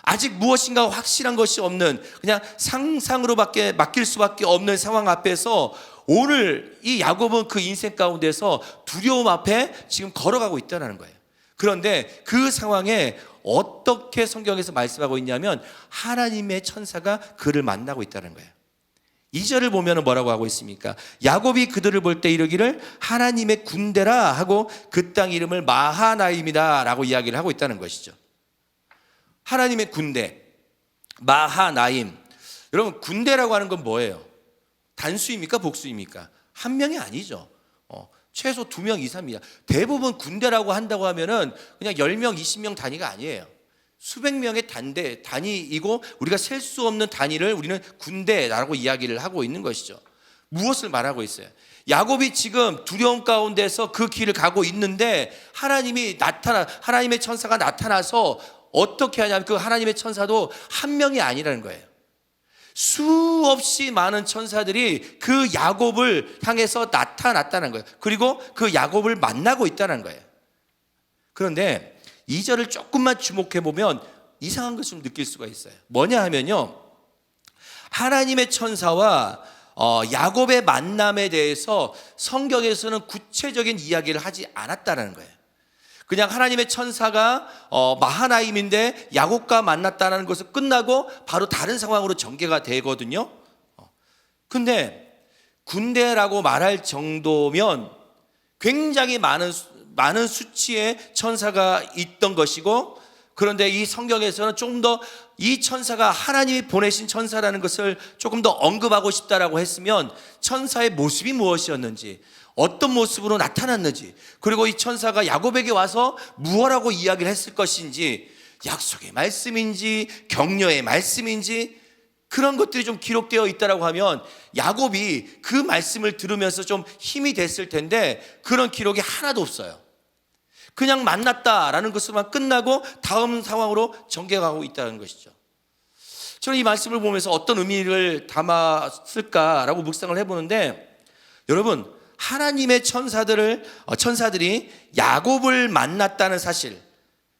아직 무엇인가 확실한 것이 없는, 그냥 상상으로밖에 맡길 수밖에 없는 상황 앞에서 오늘 이 야곱은 그 인생 가운데서 두려움 앞에 지금 걸어가고 있다는 거예요. 그런데 그 상황에 어떻게 성경에서 말씀하고 있냐면 하나님의 천사가 그를 만나고 있다는 거예요. 2절을 보면 뭐라고 하고 있습니까? 야곱이 그들을 볼 때 이르기를 하나님의 군대라 하고 그 땅 이름을 마하나임이다 라고 이야기를 하고 있다는 것이죠. 하나님의 군대, 마하나임. 여러분, 군대라고 하는 건 뭐예요? 단수입니까? 복수입니까? 한 명이 아니죠. 최소 2명 이상입니다. 대부분 군대라고 한다고 하면은 그냥 10명, 20명 단위가 아니에요. 수백 명의 단위이고 우리가 셀 수 없는 단위를 우리는 군대라고 이야기를 하고 있는 것이죠. 무엇을 말하고 있어요? 야곱이 지금 두려움 가운데서 그 길을 가고 있는데 하나님의 천사가 나타나서 어떻게 하냐면 그 하나님의 천사도 한 명이 아니라는 거예요. 수없이 많은 천사들이 그 야곱을 향해서 나타났다는 거예요. 그리고 그 야곱을 만나고 있다는 거예요. 그런데 2절을 조금만 주목해 보면 이상한 것을 좀 느낄 수가 있어요. 뭐냐 하면요, 하나님의 천사와 야곱의 만남에 대해서 성경에서는 구체적인 이야기를 하지 않았다는 거예요. 그냥 하나님의 천사가 마하나임인데 야곱과 만났다는 것을 끝나고 바로 다른 상황으로 전개가 되거든요. 근데 군대라고 말할 정도면 굉장히 많은 수치의 천사가 있던 것이고, 그런데 이 성경에서는 조금 더 이 천사가 하나님이 보내신 천사라는 것을 조금 더 언급하고 싶다라고 했으면 천사의 모습이 무엇이었는지, 어떤 모습으로 나타났는지, 그리고 이 천사가 야곱에게 와서 무엇라고 이야기를 했을 것인지, 약속의 말씀인지 격려의 말씀인지 그런 것들이 좀 기록되어 있다라고 하면 야곱이 그 말씀을 들으면서 좀 힘이 됐을 텐데 그런 기록이 하나도 없어요. 그냥 만났다라는 것으로만 끝나고 다음 상황으로 전개가고 있다는 것이죠. 저는 이 말씀을 보면서 어떤 의미를 담았을까라고 묵상을 해보는데, 여러분, 하나님의 천사들이 야곱을 만났다는 사실,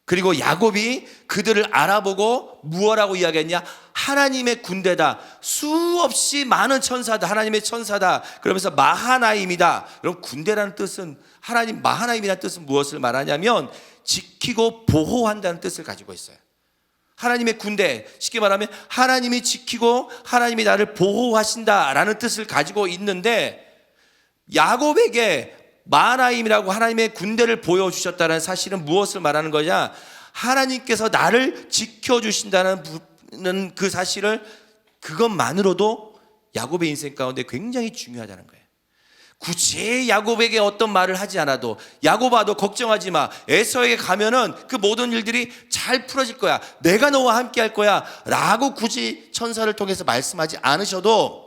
그리고 야곱이 그들을 알아보고 무엇라고 이야기했냐? 하나님의 군대다, 수없이 많은 천사다, 하나님의 천사다, 그러면서 마하나임이다. 여러분, 군대라는 뜻은, 마하나임이라는 뜻은 무엇을 말하냐면 지키고 보호한다는 뜻을 가지고 있어요. 하나님의 군대, 쉽게 말하면 하나님이 지키고 하나님이 나를 보호하신다라는 뜻을 가지고 있는데, 야곱에게 마하나임이라고 하나님의 군대를 보여주셨다는 사실은 무엇을 말하는 거냐? 하나님께서 나를 지켜주신다는 그 사실을, 그것만으로도 야곱의 인생 가운데 굉장히 중요하다는 거예요. 굳이 야곱에게 어떤 말을 하지 않아도, 야곱아 너 걱정하지 마, 에서에게 가면은 그 모든 일들이 잘 풀어질 거야, 내가 너와 함께 할 거야 라고 굳이 천사를 통해서 말씀하지 않으셔도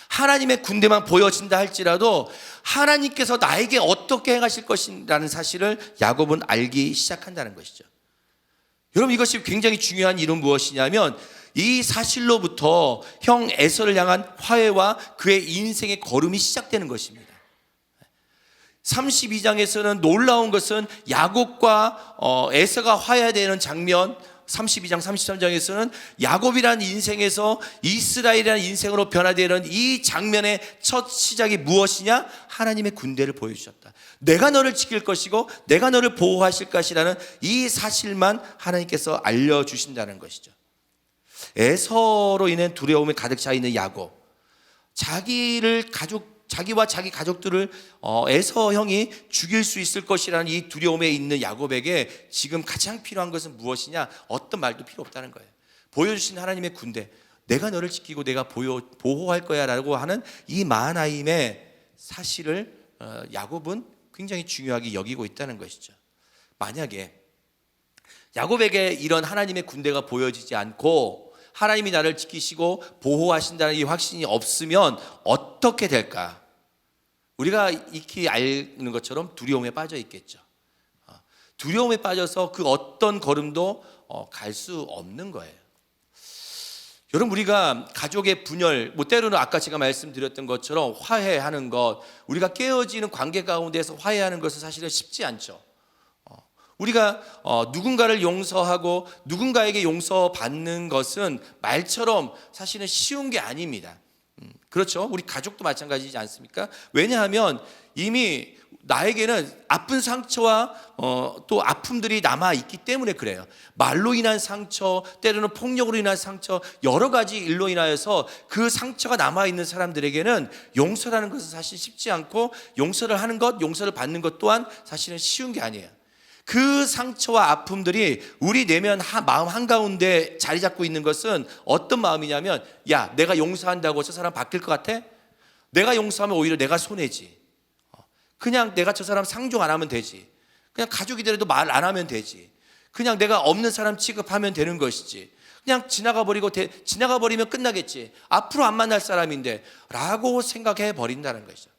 하나님의 군대만 보여진다 할지라도 하나님께서 나에게 어떻게 행하실 것이라는 사실을 야곱은 알기 시작한다는 것이죠. 여러분, 이것이 굉장히 중요한 일은 무엇이냐면 이 사실로부터 형 에서를 향한 화해와 그의 인생의 걸음이 시작되는 것입니다. 32장에서는 놀라운 것은 야곱과 에서가 화해되는 장면, 32장 33장에서는 야곱이라는 인생에서 이스라엘이라는 인생으로 변화되는 이 장면의 첫 시작이 무엇이냐? 하나님의 군대를 보여주셨다. 내가 너를 지킬 것이고 내가 너를 보호하실 것이라는 이 사실만 하나님께서 알려주신다는 것이죠. 에서로 인한 두려움이 가득 차 있는 야곱, 자기와 자기 가족들을 에서 형이 죽일 수 있을 것이라는 이 두려움에 있는 야곱에게 지금 가장 필요한 것은 무엇이냐? 어떤 말도 필요 없다는 거예요. 보여주신 하나님의 군대, 내가 너를 지키고 내가 보호할 거야 라고 하는 이 마하나임의 사실을 야곱은 굉장히 중요하게 여기고 있다는 것이죠. 만약에 야곱에게 이런 하나님의 군대가 보여지지 않고 하나님이 나를 지키시고 보호하신다는 이 확신이 없으면 어떻게 될까? 우리가 익히 아는 것처럼 두려움에 빠져 있겠죠. 두려움에 빠져서 그 어떤 걸음도 갈 수 없는 거예요. 여러분, 우리가 가족의 분열, 때로는 아까 제가 말씀드렸던 것처럼 화해하는 것, 우리가 깨어지는 관계 가운데서 화해하는 것은 사실은 쉽지 않죠. 우리가 누군가를 용서하고 누군가에게 용서받는 것은 말처럼 사실은 쉬운 게 아닙니다. 그렇죠. 우리 가족도 마찬가지지 않습니까? 왜냐하면 이미 나에게는 아픈 상처와 또 아픔들이 남아 있기 때문에 그래요. 말로 인한 상처, 때로는 폭력으로 인한 상처, 여러 가지 일로 인하여서 그 상처가 남아 있는 사람들에게는 용서라는 것은 사실 쉽지 않고, 용서를 하는 것, 용서를 받는 것 또한 사실은 쉬운 게 아니에요. 그 상처와 아픔들이 우리 내면 마음 한가운데 자리 잡고 있는 것은 어떤 마음이냐면, 야, 내가 용서한다고 저 사람 바뀔 것 같아? 내가 용서하면 오히려 내가 손해지. 그냥 내가 저 사람 상종 안 하면 되지. 그냥 가족이더라도 말 안 하면 되지. 그냥 내가 없는 사람 취급하면 되는 것이지. 그냥 지나가 버리면 끝나겠지. 앞으로 안 만날 사람인데 라고 생각해 버린다는 것이죠.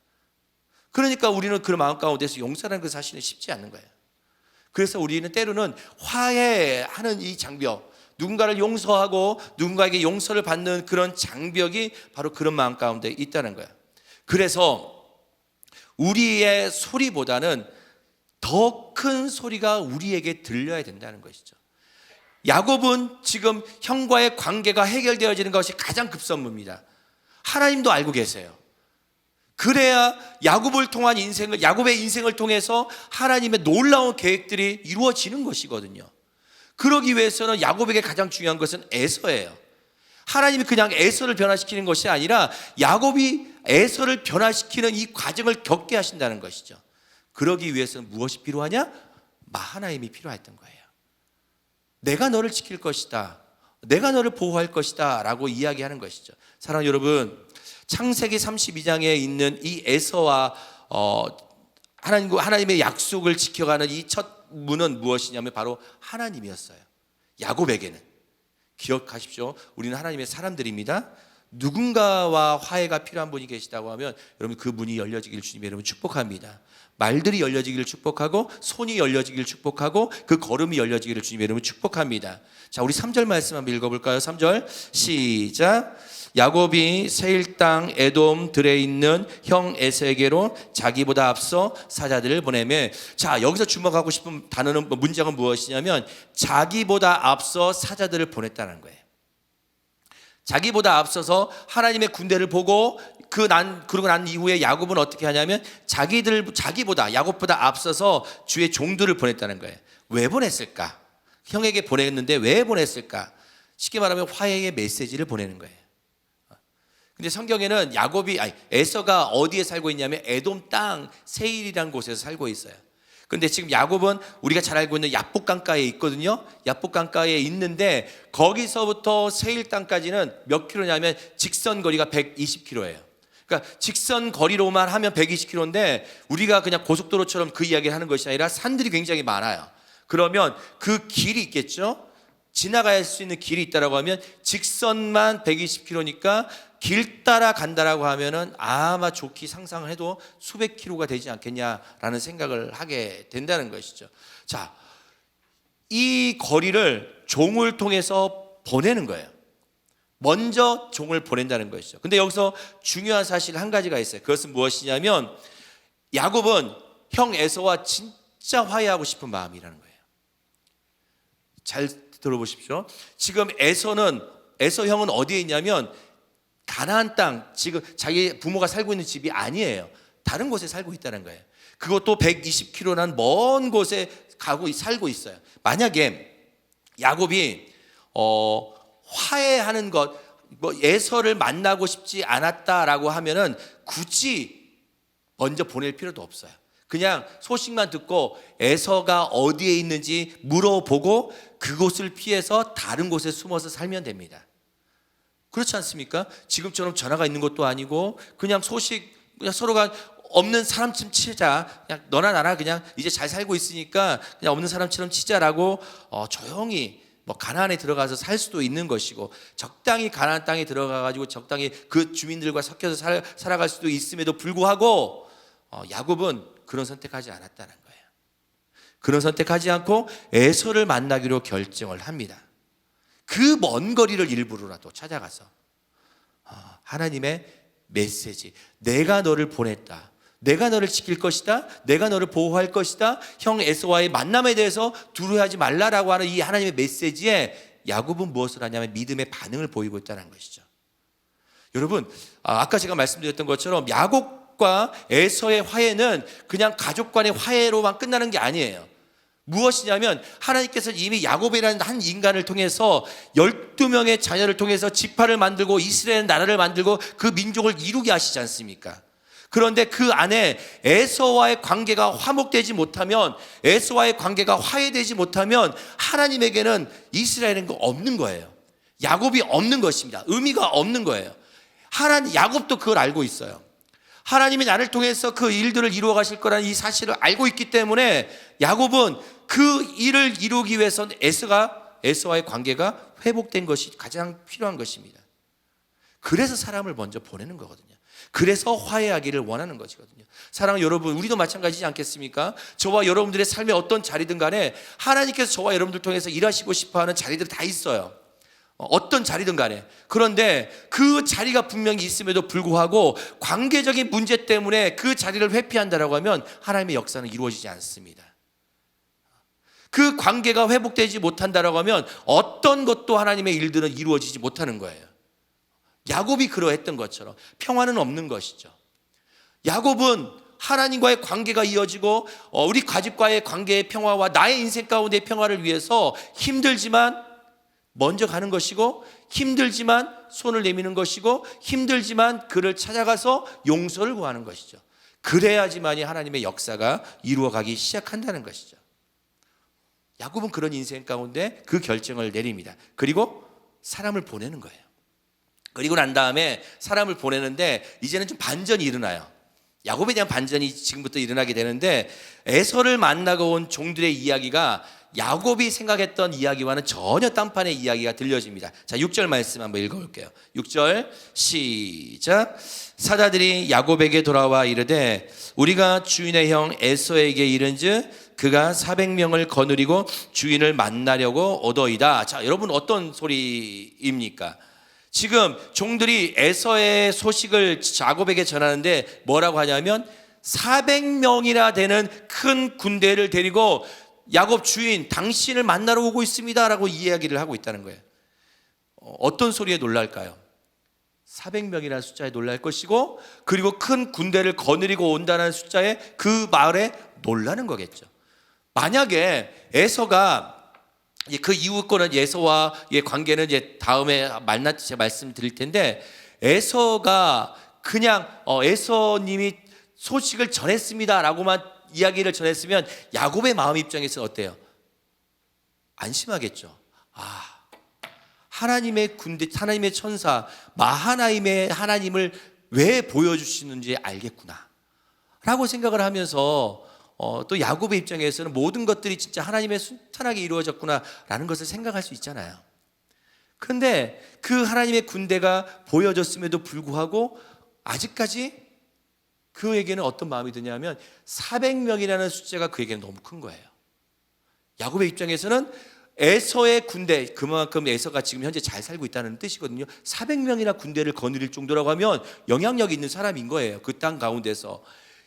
그러니까 우리는 그 마음 가운데서 용서라는 것 사실은 쉽지 않는 거예요. 그래서 우리는 때로는 화해하는 이 장벽, 누군가를 용서하고 누군가에게 용서를 받는 그런 장벽이 바로 그런 마음 가운데 있다는 거예요. 그래서 우리의 소리보다는 더 큰 소리가 우리에게 들려야 된다는 것이죠. 야곱은 지금 형과의 관계가 해결되어지는 것이 가장 급선무입니다. 하나님도 알고 계세요. 그래야 야곱의 인생을 통해서 하나님의 놀라운 계획들이 이루어지는 것이거든요. 그러기 위해서는 야곱에게 가장 중요한 것은 에서예요. 하나님이 그냥 에서를 변화시키는 것이 아니라 야곱이 에서를 변화시키는 이 과정을 겪게 하신다는 것이죠. 그러기 위해서는 무엇이 필요하냐? 하나님이 필요했던 거예요. 내가 너를 지킬 것이다, 내가 너를 보호할 것이다 라고 이야기하는 것이죠. 사랑하는 여러분, 창세기 32장에 있는 이 에서와 하나님의 약속을 지켜가는 이 첫 문은 무엇이냐면 바로 하나님이었어요. 야곱에게는. 기억하십시오. 우리는 하나님의 사람들입니다. 누군가와 화해가 필요한 분이 계시다고 하면 여러분 그 문이 열려지기를 주님의 이름으로 축복합니다. 말들이 열려지기를 축복하고, 손이 열려지기를 축복하고, 그 걸음이 열려지기를 주님의 이름으로 축복합니다. 자, 우리 3절 말씀 한번 읽어볼까요? 3절 시작. 야곱이 세일 땅 에돔 들에 있는 형 에서에게로 자기보다 앞서 사자들을 보내매. 자, 여기서 주목하고 싶은 단어는, 문장은 무엇이냐면 자기보다 앞서 사자들을 보냈다는 거예요. 자기보다 앞서서 하나님의 군대를 보고 그러고 난 이후에 야곱은 어떻게 하냐면 자기보다, 야곱보다 앞서서 주의 종들을 보냈다는 거예요. 왜 보냈을까? 형에게 보냈는데 왜 보냈을까? 쉽게 말하면 화해의 메시지를 보내는 거예요. 근데 성경에는 에서가 어디에 살고 있냐면 에돔 땅 세일이라는 곳에서 살고 있어요. 그런데 지금 야곱은 우리가 잘 알고 있는 야복 강가에 있거든요. 야복 강가에 있는데 거기서부터 세일 땅까지는 몇 킬로냐면 직선 거리가 120킬로예요. 그러니까 직선 거리로만 하면 120킬로인데 우리가 그냥 고속도로처럼 그 이야기를 하는 것이 아니라 산들이 굉장히 많아요. 그러면 그 길이 있겠죠? 지나갈 수 있는 길이 있다라고 하면 직선만 120킬로니까 길 따라 간다라고 하면은 아마 좋게 상상을 해도 수백 킬로가 되지 않겠냐라는 생각을 하게 된다는 것이죠. 자, 이 거리를 종을 통해서 보내는 거예요. 먼저 종을 보낸다는 것이죠. 근데 여기서 중요한 사실 한 가지가 있어요. 그것은 무엇이냐면 야곱은 형 에서와 진짜 화해하고 싶은 마음이라는 거예요. 잘 들어보십시오. 지금 에서 형은 어디에 있냐면 가나안 땅, 지금 자기 부모가 살고 있는 집이 아니에요. 다른 곳에 살고 있다는 거예요. 그것도 120km난 먼 곳에 살고 있어요. 만약에 야곱이 화해하는 것, 에서를 만나고 싶지 않았다라고 하면은 굳이 먼저 보낼 필요도 없어요. 그냥 소식만 듣고 에서가 어디에 있는지 물어보고 그곳을 피해서 다른 곳에 숨어서 살면 됩니다. 그렇지 않습니까? 지금처럼 전화가 있는 것도 아니고 그냥 서로가 없는 사람처럼 치자. 그냥 너나 나나 그냥 이제 잘 살고 있으니까 그냥 없는 사람처럼 치자라고 조용히 가나안에 들어가서 살 수도 있는 것이고, 적당히 가나안 땅에 들어가가지고 적당히 그 주민들과 섞여서 살아갈 수도 있음에도 불구하고 야곱은 그런 선택하지 않았다는 거예요. 그런 선택하지 않고 에서를 만나기로 결정을 합니다. 그 먼 거리를 일부러라도 찾아가서 하나님의 메시지, 내가 너를 보냈다, 내가 너를 지킬 것이다, 내가 너를 보호할 것이다, 형 에서와의 만남에 대해서 두려워하지 말라라고 하는 이 하나님의 메시지에 야곱은 무엇을 하냐면 믿음의 반응을 보이고 있다는 것이죠. 여러분, 아까 제가 말씀드렸던 것처럼 야곱과 에서의 화해는 그냥 가족 간의 화해로만 끝나는 게 아니에요. 무엇이냐면 하나님께서 이미 야곱이라는 한 인간을 통해서 12명의 자녀를 통해서 지파를 만들고 이스라엘 나라를 만들고 그 민족을 이루게 하시지 않습니까? 그런데 그 안에 에서와의 관계가 화목되지 못하면, 에서와의 관계가 화해되지 못하면 하나님에게는 이스라엘은 없는 거예요. 야곱이 없는 것입니다. 의미가 없는 거예요. 야곱도 그걸 알고 있어요. 하나님이 나를 통해서 그 일들을 이루어 가실 거라는 이 사실을 알고 있기 때문에 야곱은 그 일을 이루기 위해서는 에서와의 관계가 회복된 것이 가장 필요한 것입니다. 그래서 사람을 먼저 보내는 거거든요. 그래서 화해하기를 원하는 것이거든요. 사랑하는 여러분, 우리도 마찬가지지 않겠습니까? 저와 여러분들의 삶의 어떤 자리든 간에 하나님께서 저와 여러분들 통해서 일하시고 싶어하는 자리들이 다 있어요. 어떤 자리든 간에. 그런데 그 자리가 분명히 있음에도 불구하고 관계적인 문제 때문에 그 자리를 회피한다라고 하면 하나님의 역사는 이루어지지 않습니다. 그 관계가 회복되지 못한다라고 하면 어떤 것도 하나님의 일들은 이루어지지 못하는 거예요. 야곱이 그러했던 것처럼 평화는 없는 것이죠. 야곱은 하나님과의 관계가 이어지고 우리 가족과의 관계의 평화와 나의 인생 가운데의 평화를 위해서 힘들지만 먼저 가는 것이고, 힘들지만 손을 내미는 것이고, 힘들지만 그를 찾아가서 용서를 구하는 것이죠. 그래야지만이 하나님의 역사가 이루어가기 시작한다는 것이죠. 야곱은 그런 인생 가운데 그 결정을 내립니다. 그리고 사람을 보내는 거예요. 그리고 난 다음에 사람을 보내는데 이제는 좀 반전이 일어나요. 야곱에 대한 반전이 지금부터 일어나게 되는데, 에서를 만나고 온 종들의 이야기가 야곱이 생각했던 이야기와는 전혀 딴판의 이야기가 들려집니다. 자, 6절 말씀 한번 읽어볼게요. 6절 시작. 사자들이 야곱에게 돌아와 이르되 우리가 주인의 형 에서에게 이른즉 그가 400명을 거느리고 주인을 만나려고 오더이다. 자, 여러분 어떤 소리입니까? 지금 종들이 에서의 소식을 야곱에게 전하는데 뭐라고 하냐면 400명이나 되는 큰 군대를 데리고 야곱 주인 당신을 만나러 오고 있습니다 라고 이야기를 하고 있다는 거예요. 어떤 소리에 놀랄까요? 400명이라는 숫자에 놀랄 것이고, 그리고 큰 군대를 거느리고 온다는 숫자에, 그 말에 놀라는 거겠죠. 만약에 에서가, 그 이후 거는 에서와의 관계는 이제 다음에 제가 말씀드릴 텐데, 에서가 그냥 에서님이 소식을 전했습니다라고만 이야기를 전했으면 야곱의 마음 입장에서 어때요? 안심하겠죠. 하나님의 군대, 하나님의 천사 마하나임의 하나님을 왜 보여주시는지 알겠구나 라고 생각을 하면서 또 야곱의 입장에서는 모든 것들이 진짜 하나님의 순탄하게 이루어졌구나 라는 것을 생각할 수 있잖아요. 그런데 그 하나님의 군대가 보여졌음에도 불구하고 아직까지 그에게는 어떤 마음이 드냐면 400명이라는 숫자가 그에게는 너무 큰 거예요. 야곱의 입장에서는 에서의 군대, 그만큼 에서가 지금 현재 잘 살고 있다는 뜻이거든요. 400명이나 군대를 거느릴 정도라고 하면 영향력이 있는 사람인 거예요. 그 땅 가운데서.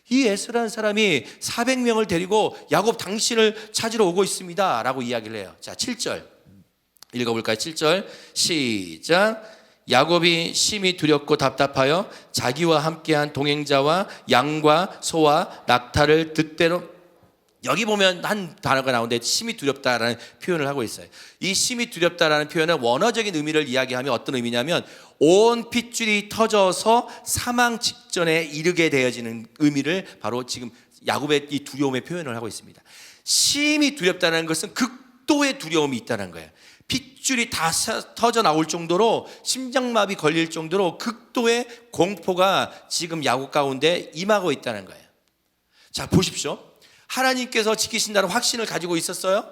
이 에서라는 사람이 400명을 데리고 야곱 당신을 찾으러 오고 있습니다 라고 이야기를 해요. 자, 7절 읽어볼까요? 7절 시작. 야곱이 심히 두렵고 답답하여 자기와 함께한 동행자와 양과 소와 낙타를 뜻대로, 여기 보면 한 단어가 나오는데 심히 두렵다라는 표현을 하고 있어요. 이 심히 두렵다라는 표현은 원어적인 의미를 이야기하면 어떤 의미냐면 온 핏줄이 터져서 사망 직전에 이르게 되어지는 의미를 바로 지금 야곱의 이 두려움의 표현을 하고 있습니다. 심히 두렵다는 것은 극도의 두려움이 있다는 거예요. 핏줄이 다 터져 나올 정도로, 심장마비 걸릴 정도로 극도의 공포가 지금 야곱 가운데 임하고 있다는 거예요. 자, 보십시오. 하나님께서 지키신다는 확신을 가지고 있었어요?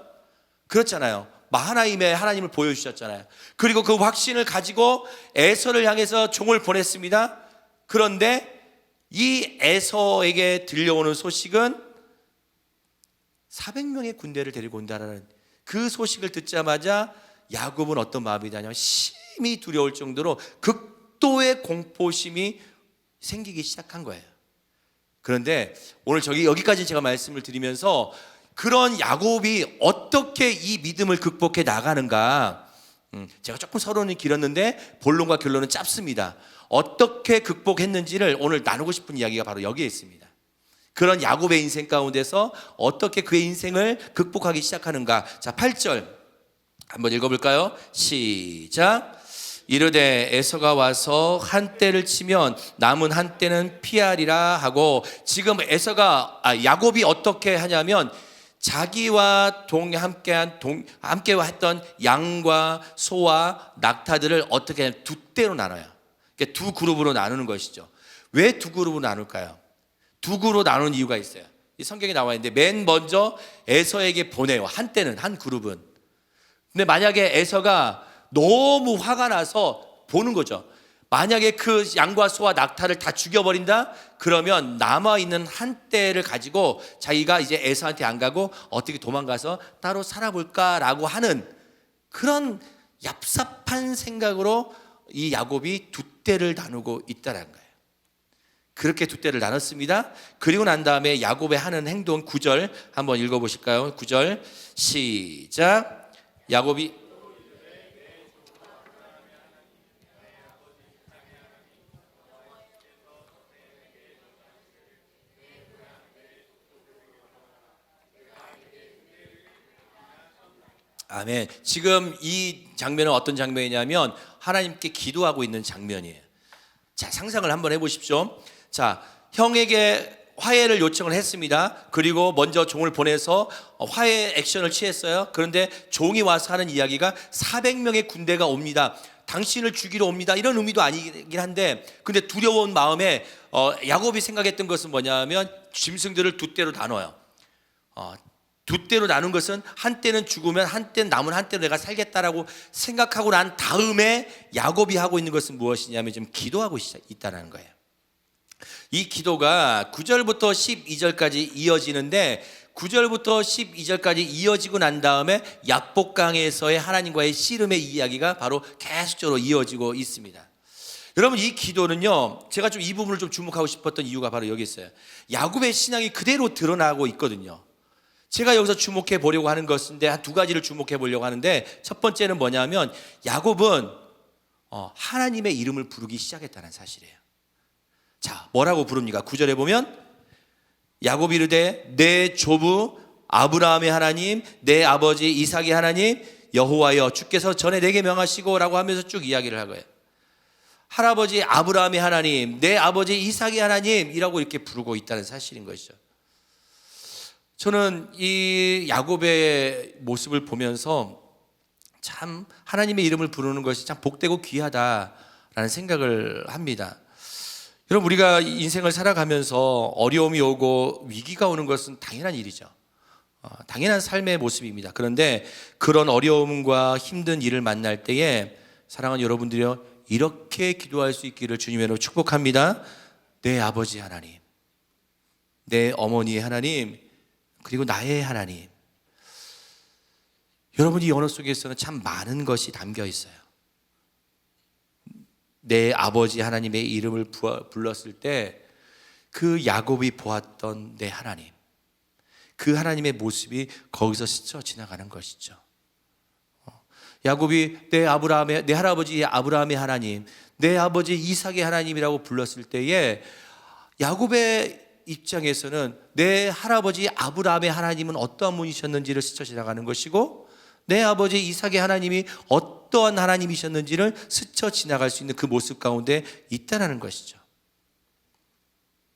그렇잖아요. 마하나임의 하나님을 보여주셨잖아요. 그리고 그 확신을 가지고 에서를 향해서 종을 보냈습니다. 그런데 이 에서에게 들려오는 소식은 400명의 군대를 데리고 온다는 그 소식을 듣자마자 야곱은 어떤 마음이 드냐면 심히 두려울 정도로 극도의 공포심이 생기기 시작한 거예요. 그런데 오늘 여기까지 제가 말씀을 드리면서 그런 야곱이 어떻게 이 믿음을 극복해 나가는가, 제가 조금 서론이 길었는데 본론과 결론은 짧습니다. 어떻게 극복했는지를 오늘 나누고 싶은 이야기가 바로 여기에 있습니다. 그런 야곱의 인생 가운데서 어떻게 그의 인생을 극복하기 시작하는가. 자, 8절 한번 읽어볼까요? 시작. 이르되 에서가 와서 한 떼를 치면 남은 한 떼는 피하리라 하고, 지금 야곱이 어떻게 하냐면 자기와 함께 했던 양과 소와 낙타들을 어떻게 하냐면 두 떼로 나눠요. 그러니까 두 그룹으로 나누는 것이죠. 왜 두 그룹으로 나눌까요? 두 그룹으로 나누는 이유가 있어요. 이 성경에 나와 있는데 맨 먼저 에서에게 보내요. 한 떼는, 한 그룹은. 근데 만약에 에서가 너무 화가 나서 보는 거죠. 만약에 그 양과 소와 낙타를 다 죽여버린다? 그러면 남아있는 한 떼를 가지고 자기가 이제 에서한테 안 가고 어떻게 도망가서 따로 살아볼까라고 하는 그런 얍삽한 생각으로 이 야곱이 두 떼를 나누고 있다는 거예요. 그렇게 두 떼를 나눴습니다. 그리고 난 다음에 야곱의 하는 행동 9절 한번 읽어보실까요? 9절 시작. 야곱이 아멘. 지금 이 장면은 어떤 장면이냐면 하나님께 기도하고 있는 장면이에요. 자, 상상을 한번 해보십시오. 자, 형에게 화해를 요청을 했습니다. 그리고 먼저 종을 보내서 화해 액션을 취했어요. 그런데 종이 와서 하는 이야기가 400명의 군대가 옵니다. 당신을 죽이러 옵니다. 이런 의미도 아니긴 한데, 근데 두려운 마음에 야곱이 생각했던 것은 뭐냐면 짐승들을 두 떼로 나눠요. 두 떼로 나눈 것은 한 떼는 죽으면 한 떼는 남은 한 떼로 내가 살겠다라고 생각하고 난 다음에 야곱이 하고 있는 것은 무엇이냐면 지금 기도하고 있다는 거예요. 이 기도가 9절부터 12절까지 이어지는데 9절부터 12절까지 이어지고 난 다음에 야복강에서의 하나님과의 씨름의 이야기가 바로 계속적으로 이어지고 있습니다. 여러분, 이 기도는요, 제가 좀 이 부분을 좀 주목하고 싶었던 이유가 바로 여기 있어요. 야곱의 신앙이 그대로 드러나고 있거든요. 제가 여기서 주목해 보려고 하는 것인데 한 두 가지를 주목해 보려고 하는데, 첫 번째는 뭐냐면 야곱은 하나님의 이름을 부르기 시작했다는 사실이에요. 자, 뭐라고 부릅니까? 9절에 보면 야곱이 이르되 내 조부 아브라함의 하나님, 내 아버지 이삭의 하나님 여호와여 주께서 전에 내게 명하시고 라고 하면서 쭉 이야기를 한 거예요. 할아버지 아브라함의 하나님, 내 아버지 이삭의 하나님이라고 이렇게 부르고 있다는 사실인 것이죠. 저는 이 야곱의 모습을 보면서 참 하나님의 이름을 부르는 것이 참 복되고 귀하다라는 생각을 합니다. 여러분, 우리가 인생을 살아가면서 어려움이 오고 위기가 오는 것은 당연한 일이죠. 당연한 삶의 모습입니다. 그런데 그런 어려움과 힘든 일을 만날 때에 사랑하는 여러분들이요, 이렇게 기도할 수 있기를 주님으로 축복합니다. 내 아버지 하나님, 내 어머니의 하나님, 그리고 나의 하나님. 여러분, 이 언어 속에서는 참 많은 것이 담겨 있어요. 내 아버지 하나님의 이름을 불렀을 때 그 야곱이 보았던 내 하나님, 그 하나님의 모습이 거기서 스쳐 지나가는 것이죠. 야곱이 내 할아버지 아브라함의 하나님, 내 아버지 이삭의 하나님이라고 불렀을 때에 야곱의 입장에서는 내 할아버지 아브라함의 하나님은 어떠한 분이셨는지를 스쳐 지나가는 것이고, 내 아버지 이삭의 하나님이 어떠한 하나님이셨는지를 스쳐 지나갈 수 있는 그 모습 가운데 있다는 것이죠.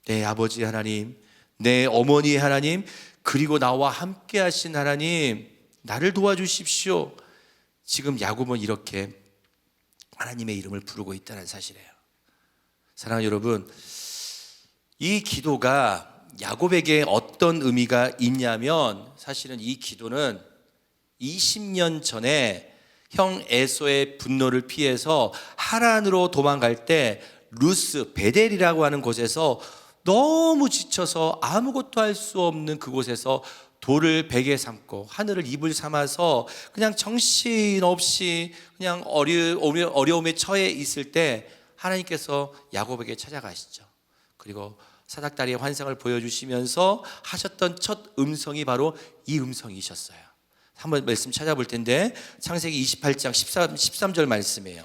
내 아버지 하나님, 내 어머니의 하나님, 그리고 나와 함께 하신 하나님, 나를 도와주십시오. 지금 야곱은 이렇게 하나님의 이름을 부르고 있다는 사실이에요. 사랑하는 여러분, 이 기도가 야곱에게 어떤 의미가 있냐면, 사실은 이 기도는 20년 전에 형 에서의 분노를 피해서 하란으로 도망갈 때 루스, 베델이라고 하는 곳에서 너무 지쳐서 아무것도 할 수 없는 그곳에서 돌을 베개 삼고 하늘을 이불 삼아서 그냥 정신없이 그냥 어려움에 처해 있을 때 하나님께서 야곱에게 찾아가시죠. 그리고 사닥다리의 환상을 보여주시면서 하셨던 첫 음성이 바로 이 음성이셨어요. 한번 말씀 찾아볼 텐데 창세기 28장 13절 말씀이에요.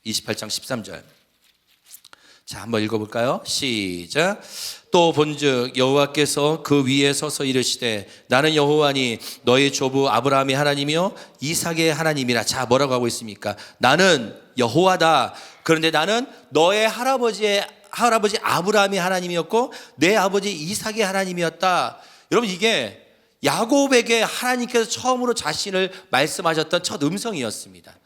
28장 13절. 자, 한번 읽어볼까요? 시작. 또 본즉 여호와께서 그 위에 서서 이르시되 나는 여호와니 너의 조부 아브라함의 하나님이요 이삭의 하나님이라. 자, 뭐라고 하고 있습니까? 나는 여호와다. 그런데 나는 너의 할아버지 아브라함의 하나님이었고 내 아버지 이삭의 하나님이었다. 여러분, 이게 야곱에게 하나님께서 처음으로 자신을 말씀하셨던 첫 음성이었습니다.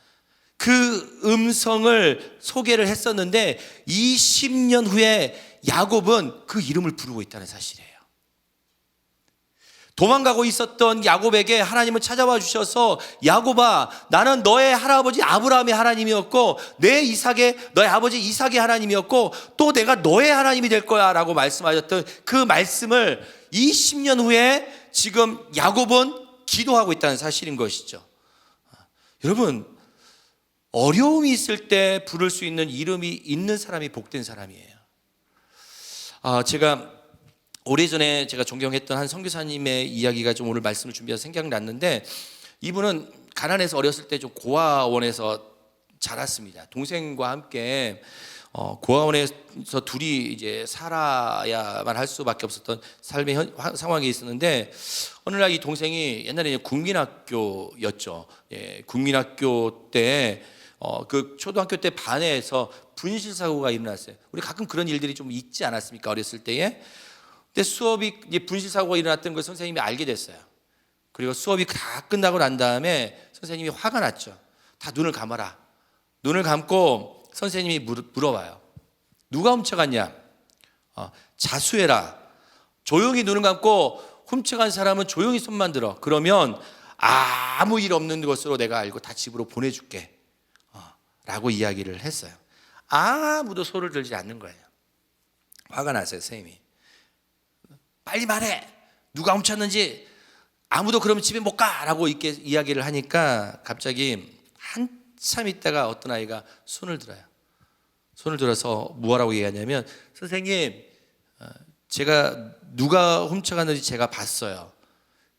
그 음성을 소개를 했었는데 20년 후에 야곱은 그 이름을 부르고 있다는 사실이에요. 도망가고 있었던 야곱에게 하나님은 찾아와 주셔서 야곱아, 나는 너의 할아버지 아브라함의 하나님이었고 너의 아버지 이삭의 하나님이었고 또 내가 너의 하나님이 될 거야 라고 말씀하셨던 그 말씀을 20년 후에 지금 야곱은 기도하고 있다는 사실인 것이죠. 여러분, 어려움이 있을 때 부를 수 있는 이름이 있는 사람이 복된 사람이에요. 제가 오래전에 제가 존경했던 한 선교사님의 이야기가 좀 오늘 말씀을 준비해서 생각났는데, 이분은 가난해서 어렸을 때 좀 고아원에서 자랐습니다. 동생과 함께 고아원에서 둘이 이제 살아야만 할 수밖에 없었던 삶의 상황에 있었는데, 어느 날 이 동생이 옛날에 국민학교였죠. 예, 국민학교 때 그 초등학교 때 반에서 분실 사고가 일어났어요. 우리 가끔 그런 일들이 좀 있지 않았습니까? 어렸을 때에. 근데 수업이 이제 분실 사고가 일어났던 걸 선생님이 알게 됐어요. 그리고 수업이 다 끝나고 난 다음에 선생님이 화가 났죠. 다 눈을 감아라. 눈을 감고 선생님이 물어봐요. 누가 훔쳐갔냐? 자수해라. 조용히 눈을 감고 훔쳐간 사람은 조용히 손만 들어. 그러면 아무 일 없는 것으로 내가 알고 다 집으로 보내줄게 라고 이야기를 했어요. 아무도 소를 들지 않는 거예요. 화가 났어요, 선생님이. 빨리 말해. 누가 훔쳤는지. 아무도 그러면 집에 못 가 라고 이렇게 이야기를 하니까 갑자기 한참 있다가 어떤 아이가 손을 들어요. 손을 들어서 뭐라고 얘기하냐면, 선생님, 제가 누가 훔쳐갔는지 제가 봤어요.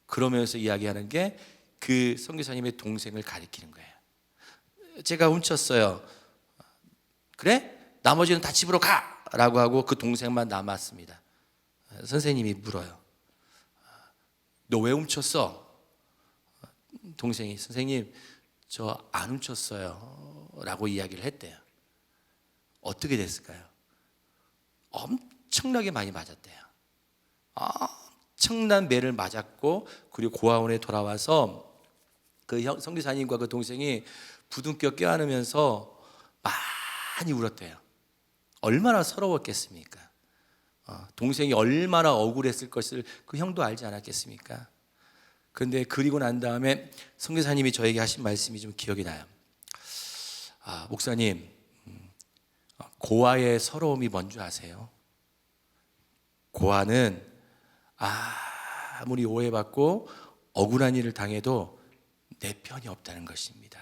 그러면서 이야기하는 게 그 선교사님의 동생을 가리키는 거예요. 제가 훔쳤어요. 그래? 나머지는 다 집으로 가! 라고 하고 그 동생만 남았습니다. 선생님이 물어요. 너 왜 훔쳤어? 동생이, 선생님, 저 안 훔쳤어요 라고 이야기를 했대요. 어떻게 됐을까요? 엄청나게 많이 맞았대요. 엄청난 매를 맞았고, 그리고 고아원에 돌아와서 그 선교사님과 그 동생이 부둥켜 껴안으면서 많이 울었대요. 얼마나 서러웠겠습니까? 동생이 얼마나 억울했을 것을 그 형도 알지 않았겠습니까? 그런데 그리고 난 다음에 선교사님이 저에게 하신 말씀이 좀 기억이 나요. 목사님, 고아의 서러움이 뭔지 아세요? 고아는 아무리 오해받고 억울한 일을 당해도 내 편이 없다는 것입니다.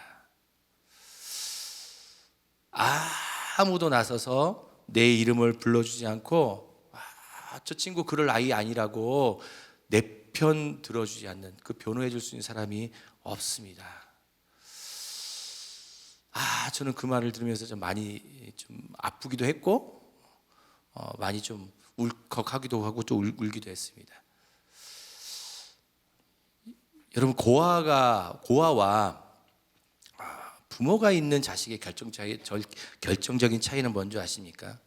아무도 나서서 내 이름을 불러주지 않고 저 친구 그럴 아이 아니라고 내 편 들어주지 않는, 그 변호해 줄 수 있는 사람이 없습니다. 저는 그 말을 들으면서 좀 많이 좀 아프기도 했고 많이 좀 울컥하기도 하고 또 울기도 했습니다. 여러분, 고아와 부모가 있는 자식의 결정적인 차이는 뭔지 아십니까?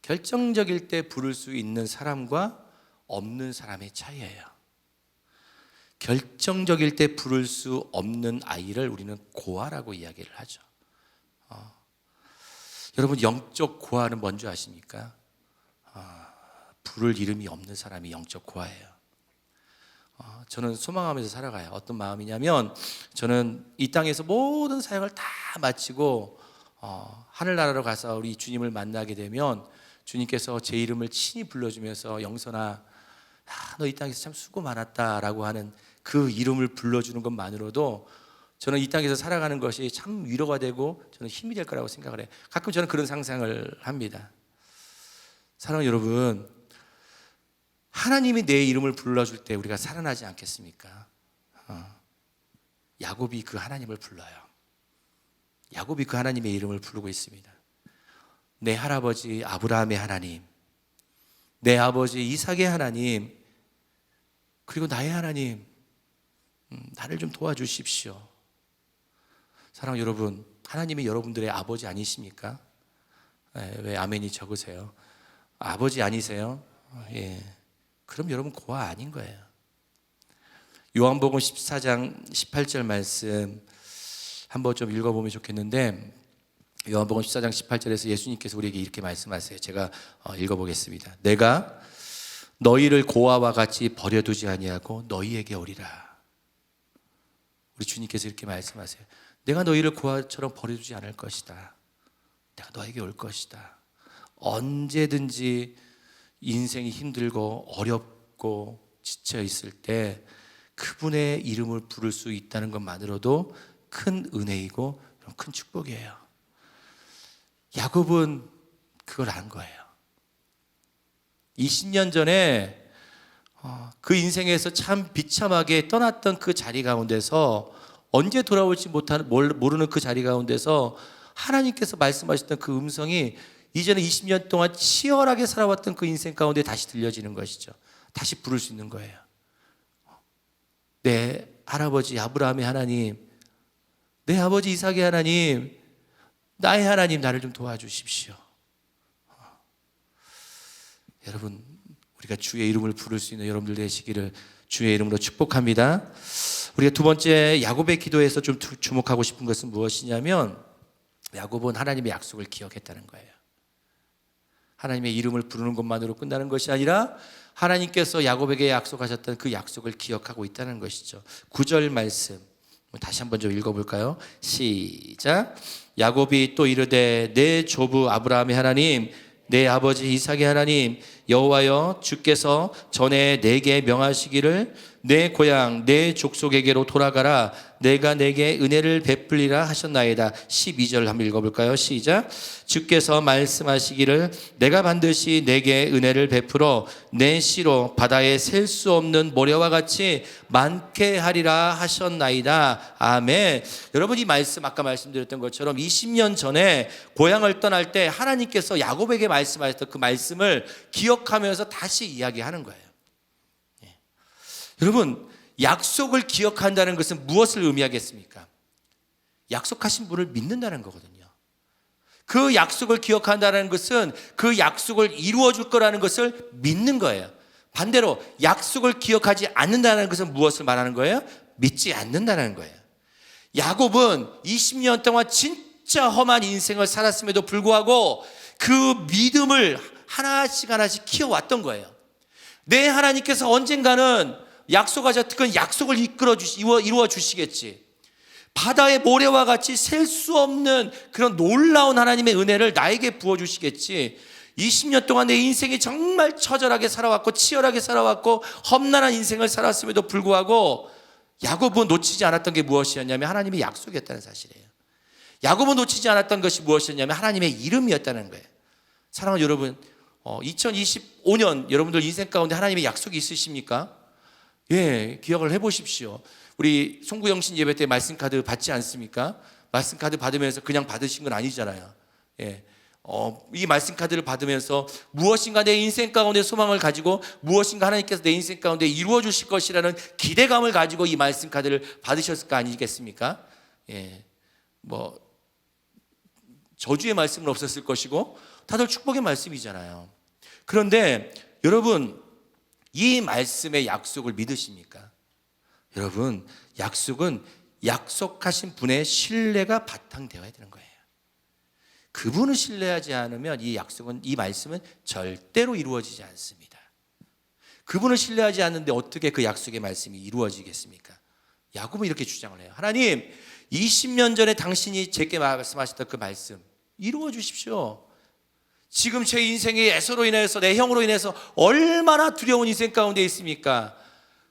결정적일 때 부를 수 있는 사람과 없는 사람의 차이예요. 결정적일 때 부를 수 없는 아이를 우리는 고아라고 이야기를 하죠. 여러분, 영적 고아는 뭔지 아십니까? 부를 이름이 없는 사람이 영적 고아예요. 저는 소망하면서 살아가요. 어떤 마음이냐면, 저는 이 땅에서 모든 사역을 다 마치고 하늘나라로 가서 우리 주님을 만나게 되면 주님께서 제 이름을 친히 불러주면서, 영선아, 너 이 땅에서 참 수고 많았다라고 하는 그 이름을 불러주는 것만으로도 저는 이 땅에서 살아가는 것이 참 위로가 되고 저는 힘이 될 거라고 생각을 해요. 가끔 저는 그런 상상을 합니다. 사랑하는 여러분, 하나님이 내 이름을 불러줄 때 우리가 살아나지 않겠습니까? 야곱이 그 하나님을 불러요. 야곱이 그 하나님의 이름을 부르고 있습니다. 내 할아버지 아브라함의 하나님, 내 아버지 이삭의 하나님, 그리고 나의 하나님, 나를 좀 도와주십시오. 사랑하는 여러분, 하나님이 여러분들의 아버지 아니십니까? 왜 아멘이 적으세요? 아버지 아니세요? 예. 그럼 여러분 고아 아닌 거예요. 요한복음 14장 18절 말씀 한번 좀 읽어보면 좋겠는데, 요한복음 14장 18절에서 예수님께서 우리에게 이렇게 말씀하세요. 제가 읽어보겠습니다. 내가 너희를 고아와 같이 버려두지 아니하고 너희에게 오리라. 우리 주님께서 이렇게 말씀하세요. 내가 너희를 고아처럼 버려두지 않을 것이다. 내가 너에게 올 것이다. 언제든지 인생이 힘들고 어렵고 지쳐 있을 때 그분의 이름을 부를 수 있다는 것만으로도 큰 은혜이고 큰 축복이에요. 야곱은 그걸 안 거예요. 20년 전에 그 인생에서 참 비참하게 떠났던 그 자리 가운데서, 언제 돌아올지 모르는 그 자리 가운데서 하나님께서 말씀하셨던 그 음성이 이제는 20년 동안 치열하게 살아왔던 그 인생 가운데 다시 들려지는 것이죠. 다시 부를 수 있는 거예요. 내 할아버지 아브라함의 하나님, 내 아버지 이삭의 하나님, 나의 하나님, 나를 좀 도와주십시오. 여러분, 우리가 주의 이름을 부를 수 있는 여러분들 되시기를 주의 이름으로 축복합니다. 우리가 두 번째 야곱의 기도에서 좀 주목하고 싶은 것은 무엇이냐면, 야곱은 하나님의 약속을 기억했다는 거예요. 하나님의 이름을 부르는 것만으로 끝나는 것이 아니라 하나님께서 야곱에게 약속하셨던 그 약속을 기억하고 있다는 것이죠. 9절 말씀 다시 한번 좀 읽어볼까요? 시작. 야곱이 또 이르되 내 조부 아브라함의 하나님, 내 아버지 이삭의 하나님 여호와여, 주께서 전에 내게 명하시기를 내 고향 내 족속에게로 돌아가라, 내가 내게 은혜를 베풀리라 하셨나이다. 12절 한번 읽어볼까요? 시작. 주께서 말씀하시기를 내가 반드시 내게 은혜를 베풀어 내 씨로 바다에 셀 수 없는 모래와 같이 많게 하리라 하셨나이다. 아멘. 여러분, 이 말씀 아까 말씀드렸던 것처럼 20년 전에 고향을 떠날 때 하나님께서 야곱에게 말씀하셨던 그 말씀을 기억하면서 다시 이야기하는 거예요. 여러분, 약속을 기억한다는 것은 무엇을 의미하겠습니까? 약속하신 분을 믿는다는 거거든요. 그 약속을 기억한다는 것은 그 약속을 이루어 줄 거라는 것을 믿는 거예요. 반대로 약속을 기억하지 않는다는 것은 무엇을 말하는 거예요? 믿지 않는다는 거예요. 야곱은 20년 동안 진짜 험한 인생을 살았음에도 불구하고 그 믿음을 하나씩 하나씩 키워왔던 거예요. 내 하나님께서 언젠가는 약속하셨던 그 약속을 이루어 주시겠지. 바다의 모래와 같이 셀 수 없는 그런 놀라운 하나님의 은혜를 나에게 부어주시겠지. 20년 동안 내 인생이 정말 처절하게 살아왔고 치열하게 살아왔고 험난한 인생을 살았음에도 불구하고 야곱은 놓치지 않았던 게 무엇이었냐면 하나님의 약속이었다는 사실이에요. 야곱은 놓치지 않았던 것이 무엇이었냐면 하나님의 이름이었다는 거예요. 사랑하는 여러분, 2025년 여러분들 인생 가운데 하나님의 약속이 있으십니까? 예, 기억을 해보십시오. 우리 송구영신 예배 때 말씀 카드 받지 않습니까? 말씀 카드 받으면서 그냥 받으신 건 아니잖아요. 예, 이 말씀 카드를 받으면서 무엇인가 내 인생 가운데 소망을 가지고 무엇인가 하나님께서 내 인생 가운데 이루어 주실 것이라는 기대감을 가지고 이 말씀 카드를 받으셨을 거 아니겠습니까? 예, 뭐 저주의 말씀은 없었을 것이고 다들 축복의 말씀이잖아요. 그런데 여러분, 이 말씀의 약속을 믿으십니까? 여러분, 약속은 약속하신 분의 신뢰가 바탕되어야 되는 거예요. 그분을 신뢰하지 않으면 이 약속은, 이 말씀은 절대로 이루어지지 않습니다. 그분을 신뢰하지 않는데 어떻게 그 약속의 말씀이 이루어지겠습니까? 야곱은 이렇게 주장을 해요. 하나님, 20년 전에 당신이 제게 말씀하셨던 그 말씀 이루어 주십시오. 지금 제 인생의 애서로 인해서, 내 형으로 인해서 얼마나 두려운 인생 가운데 있습니까?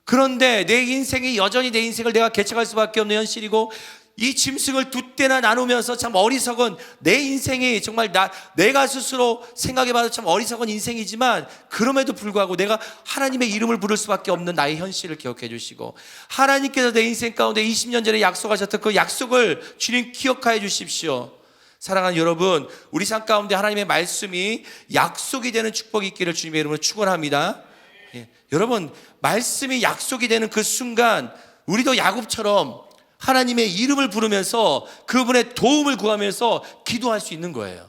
그런데 내 인생이 여전히 내 인생을 내가 개척할 수밖에 없는 현실이고 이 짐승을 두 때나 나누면서 참 어리석은 내 인생이 정말 내가 스스로 생각해봐도 참 어리석은 인생이지만 그럼에도 불구하고 내가 하나님의 이름을 부를 수밖에 없는 나의 현실을 기억해 주시고 하나님께서 내 인생 가운데 20년 전에 약속하셨던 그 약속을 주님 기억하여 주십시오. 사랑하는 여러분, 우리 삶 가운데 하나님의 말씀이 약속이 되는 축복이 있기를 주님의 이름으로 축원합니다. 예, 여러분, 말씀이 약속이 되는 그 순간 우리도 야곱처럼 하나님의 이름을 부르면서 그분의 도움을 구하면서 기도할 수 있는 거예요.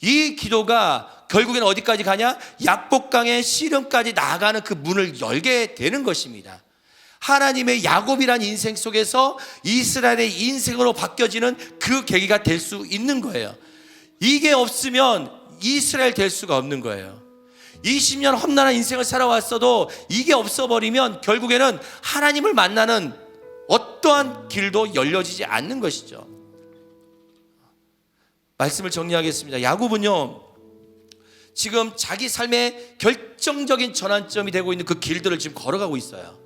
이 기도가 결국에는 어디까지 가냐? 약복강의 씨름까지 나아가는 그 문을 열게 되는 것입니다. 하나님의 야곱이란 인생 속에서 이스라엘의 인생으로 바뀌어지는 그 계기가 될 수 있는 거예요. 이게 없으면 이스라엘 될 수가 없는 거예요. 20년 험난한 인생을 살아왔어도 이게 없어버리면 결국에는 하나님을 만나는 어떠한 길도 열려지지 않는 것이죠. 말씀을 정리하겠습니다. 야곱은요, 지금 자기 삶의 결정적인 전환점이 되고 있는 그 길들을 지금 걸어가고 있어요.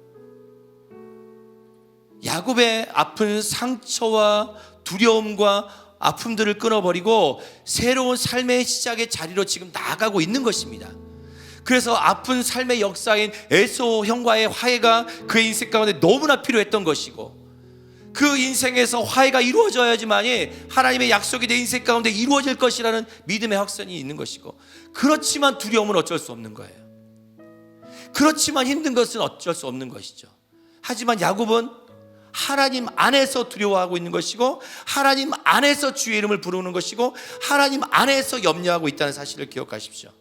야곱의 아픈 상처와 두려움과 아픔들을 끊어버리고 새로운 삶의 시작의 자리로 지금 나아가고 있는 것입니다. 그래서 아픈 삶의 역사인 에서 형과의 화해가 그의 인생 가운데 너무나 필요했던 것이고 그 인생에서 화해가 이루어져야지만이 하나님의 약속이 내 인생 가운데 이루어질 것이라는 믿음의 확신이 있는 것이고 그렇지만 두려움은 어쩔 수 없는 거예요. 그렇지만 힘든 것은 어쩔 수 없는 것이죠. 하지만 야곱은 하나님 안에서 두려워하고 있는 것이고 하나님 안에서 주의 이름을 부르는 것이고 하나님 안에서 염려하고 있다는 사실을 기억하십시오.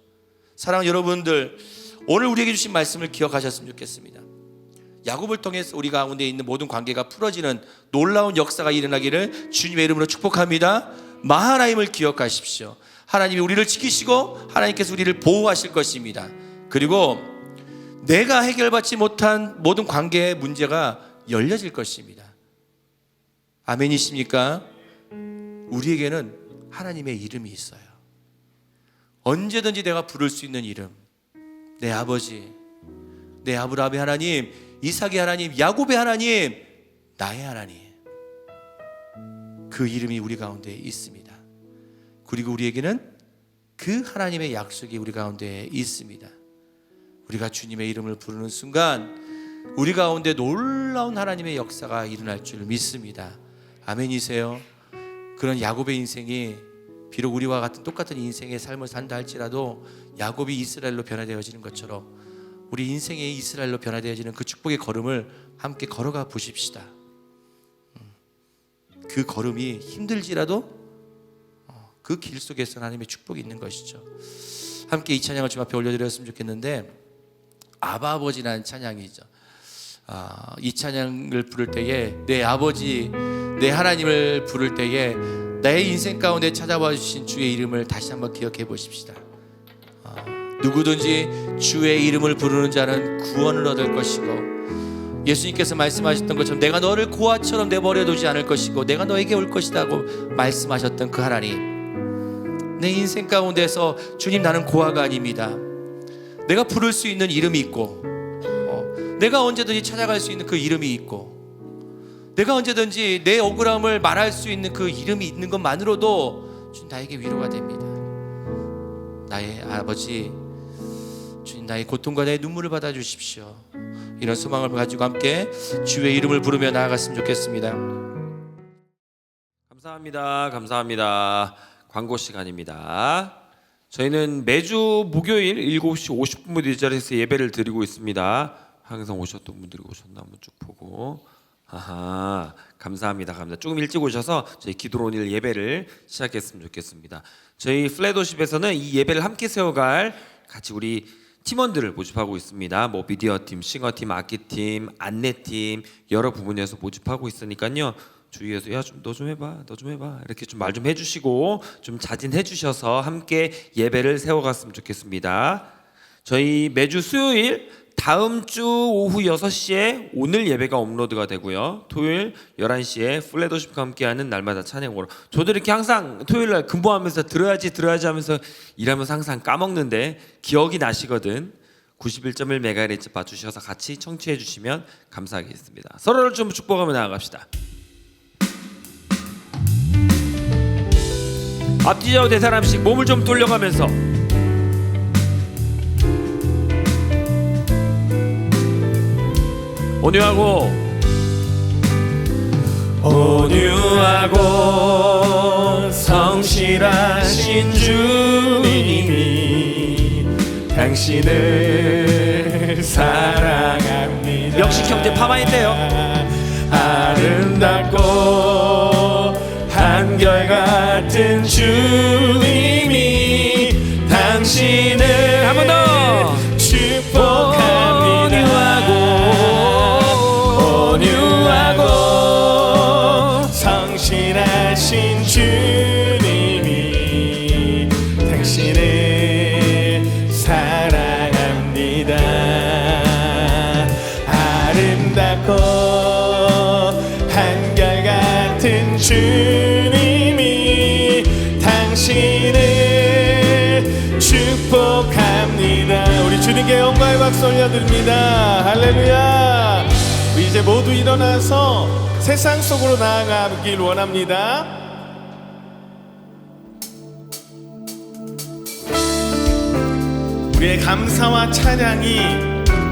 사랑하는 여러분들, 오늘 우리에게 주신 말씀을 기억하셨으면 좋겠습니다. 야곱을 통해서 우리 가운데 있는 모든 관계가 풀어지는 놀라운 역사가 일어나기를 주님의 이름으로 축복합니다. 마하나임을 기억하십시오. 하나님이 우리를 지키시고 하나님께서 우리를 보호하실 것입니다. 그리고 내가 해결받지 못한 모든 관계의 문제가 열려질 것입니다. 아멘이십니까? 우리에게는 하나님의 이름이 있어요. 언제든지 내가 부를 수 있는 이름, 내 아버지, 내 아브라함의 하나님, 이삭의 하나님, 야곱의 하나님, 나의 하나님, 그 이름이 우리 가운데 있습니다. 그리고 우리에게는 그 하나님의 약속이 우리 가운데 있습니다. 우리가 주님의 이름을 부르는 순간 우리 가운데 놀라운 하나님의 역사가 일어날 줄 믿습니다. 아멘이세요? 그런 야곱의 인생이 비록 우리와 같은 똑같은 인생의 삶을 산다 할지라도 야곱이 이스라엘로 변화되어지는 것처럼 우리 인생의 이스라엘로 변화되어지는 그 축복의 걸음을 함께 걸어가 보십시다. 그 걸음이 힘들지라도 그 길 속에서 하나님의 축복이 있는 것이죠. 함께 이 찬양을 주 앞에 올려드렸으면 좋겠는데 아바 아버지라는 찬양이죠. 이 찬양을 부를 때에 내 아버지, 내 하나님을 부를 때에 내 인생 가운데 찾아와 주신 주의 이름을 다시 한번 기억해 보십시다. 누구든지 주의 이름을 부르는 자는 구원을 얻을 것이고 예수님께서 말씀하셨던 것처럼 내가 너를 고아처럼 내버려 두지 않을 것이고 내가 너에게 올 것이라고 말씀하셨던 그 하나님, 내 인생 가운데서 주님 나는 고아가 아닙니다. 내가 부를 수 있는 이름이 있고 내가 언제든지 찾아갈 수 있는 그 이름이 있고 내가 언제든지 내 억울함을 말할 수 있는 그 이름이 있는 것만으로도 주님 나에게 위로가 됩니다. 나의 아버지, 주님 나의 고통과 나의 눈물을 받아주십시오. 이런 소망을 가지고 함께 주의 이름을 부르며 나아갔으면 좋겠습니다. 감사합니다. 광고 시간입니다. 저희는 매주 목요일 7시 50분부터 이 자리에서 예배를 드리고 있습니다. 항상 오셨던 분들이 오셨나 한번 쭉 보고. 감사합니다. 조금 일찍 오셔서 저희 기도로 오늘 예배를 시작했으면 좋겠습니다. 저희 플랫워십에서는 이 예배를 함께 세워갈 같이 우리 팀원들을 모집하고 있습니다. 뭐 미디어팀, 싱어팀, 악기팀, 안내팀 여러 부분에서 모집하고 있으니까요. 주위에서 야 좀 너 좀 해봐 이렇게 좀 말 좀 해주시고 좀 자진해 주셔서 함께 예배를 세워갔으면 좋겠습니다. 저희 매주 수요일 다음 주 오후 6시에 오늘 예배가 업로드가 되고요. 토요일 11시에 플랫워십과 함께하는 날마다 찬양으로 저도 이렇게 항상 토요일날 근무하면서 들어야지 하면서 일하면서 항상 까먹는데 기억이 나시거든. 91.1MHz 봐주셔서 같이 청취해 주시면 감사하겠습니다. 서로를 좀 축복하며 나아갑시다. 앞뒤 좌우 네 사람씩 몸을 좀 돌려가면서 온유하고 성실하신 주님이 당신을 사랑합니다. 역시 형제 파마인데요. 아름답고 한결같은 주님이 당신을 한 번 더 축복합니다. 온유하고 성실하신 주님이 당신을 사랑합니다. 아름답고 한결같은 주님이 당신을 축복합니다. 우리 주님께 영광의 박수 올려드립니다. 할렐루야. 우리 이제 모두 일어나서 세상 속으로 나아가길 원합니다. 우리의 감사와 찬양이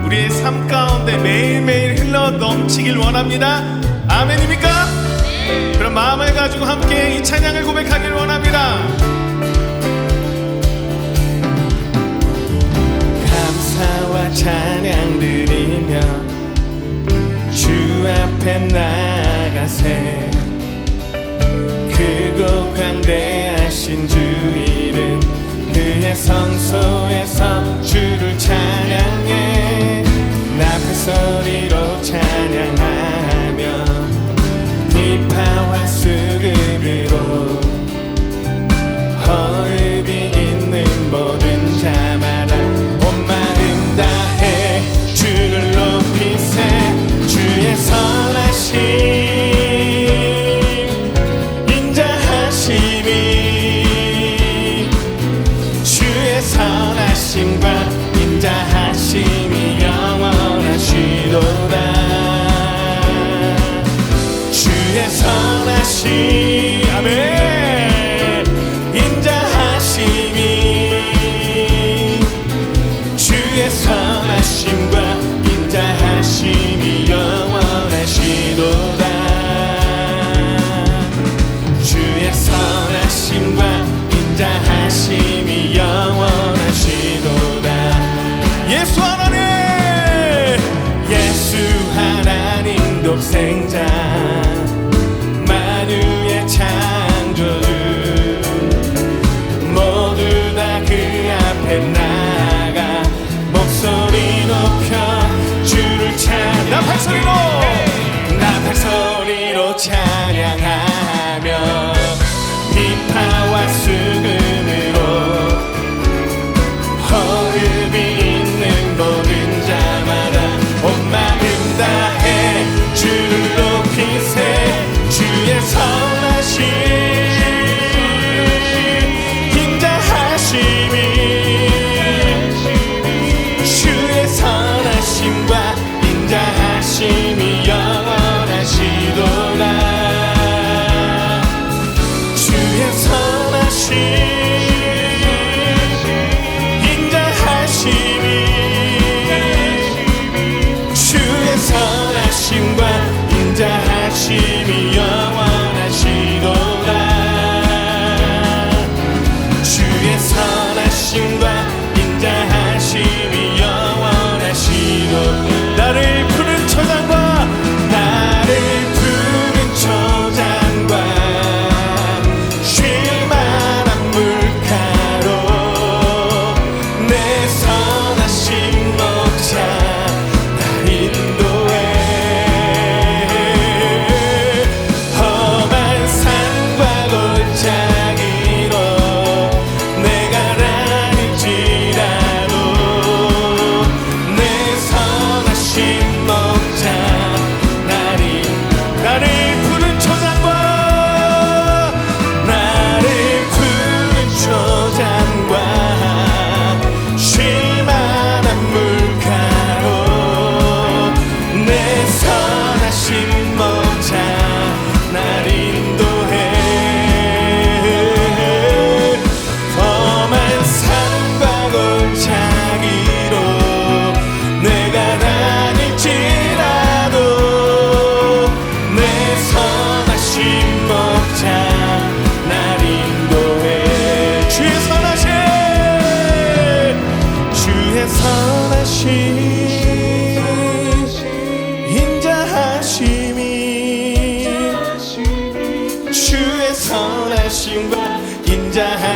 우리의 삶 가운데 매일매일 흘러 넘치길 원합니다. 아멘입니까? 그럼 마음을 가지고 함께 이 찬양을 고백하길 원합니다. 감사와 찬양 드리며 주 앞에 나가세. 크고 광대하신 주 이름 그의 성소에서 주를 찬양해. 나팔 소리로 찬양하며 비파와 수금으로 허흡이 있는 모든 자마다 온 마음 다해 주를 높이세. 주의 선하심 인자하심이 주의 선하심과 인자하심이 영원하시도다. 주의 선하심 아멘 인자하심이 주의 선하심과 인자하심이 영원하시도다. 주의 선하심과 인자하심이 영원하시도다. 예수 하나님 예수 하나님 독생자 만유의 창조주 모두 다 그 앞에 나가 목소리 높여 주를 찬양. 나팔 소리로 찬양하며 비파와 수금으로 허흡이 있는 모든 자마다 온 마음 다해 주를 높이세. 주의 선하심 인자하심이 주의 선하심과 인자하심이 영원하시도다.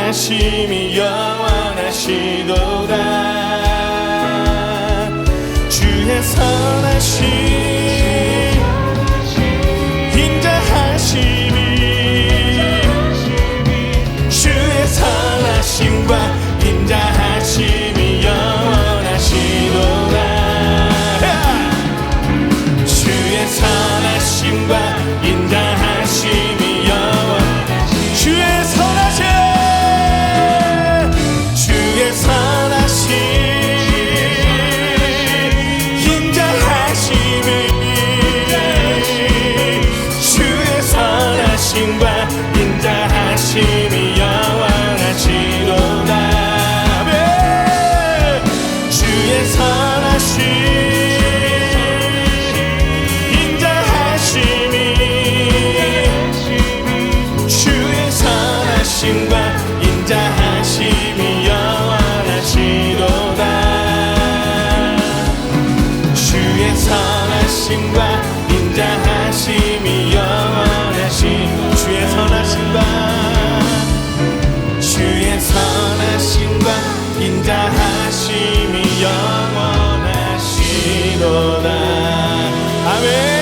선하심이 영원하시도다. 주의 선하심 인자하심이 주의 선하심과 인자하심이 영원하시도다. 주의 선하심과 인자하심이 주의 선하심 주의 선하심 인자하심이 주의 선하심과 인자하심이 영원하시도다. 주의 선하심 신과 인자하심이 영원하시도다. 주의 선하심과 인자하심이 영원하시 주의 선하심과 주의 선하심과 인자하심이 영원하시도다. 아멘.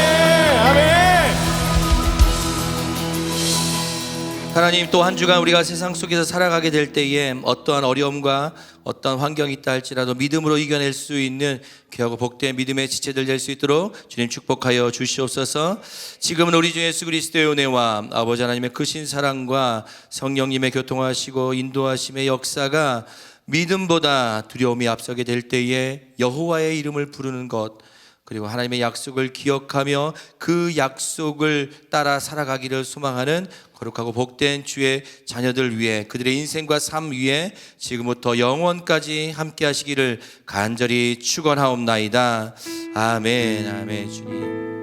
하나님, 또 한 주간 우리가 세상 속에서 살아가게 될 때에 어떠한 어려움과 어떤 환경이 있다 할지라도 믿음으로 이겨낼 수 있는 귀하고 복된 믿음의 지체들 될 수 있도록 주님 축복하여 주시옵소서. 지금은 우리 주 예수 그리스도의 은혜와 아버지 하나님의 크신 사랑과 성령님의 교통하시고 인도하심의 역사가 믿음보다 두려움이 앞서게 될 때에 여호와의 이름을 부르는 것, 그리고 하나님의 약속을 기억하며 그 약속을 따라 살아가기를 소망하는 거룩하고 복된 주의 자녀들 위해, 그들의 인생과 삶 위에 지금부터 영원까지 함께 하시기를 간절히 축원하옵나이다. 아멘. 아멘. 주님.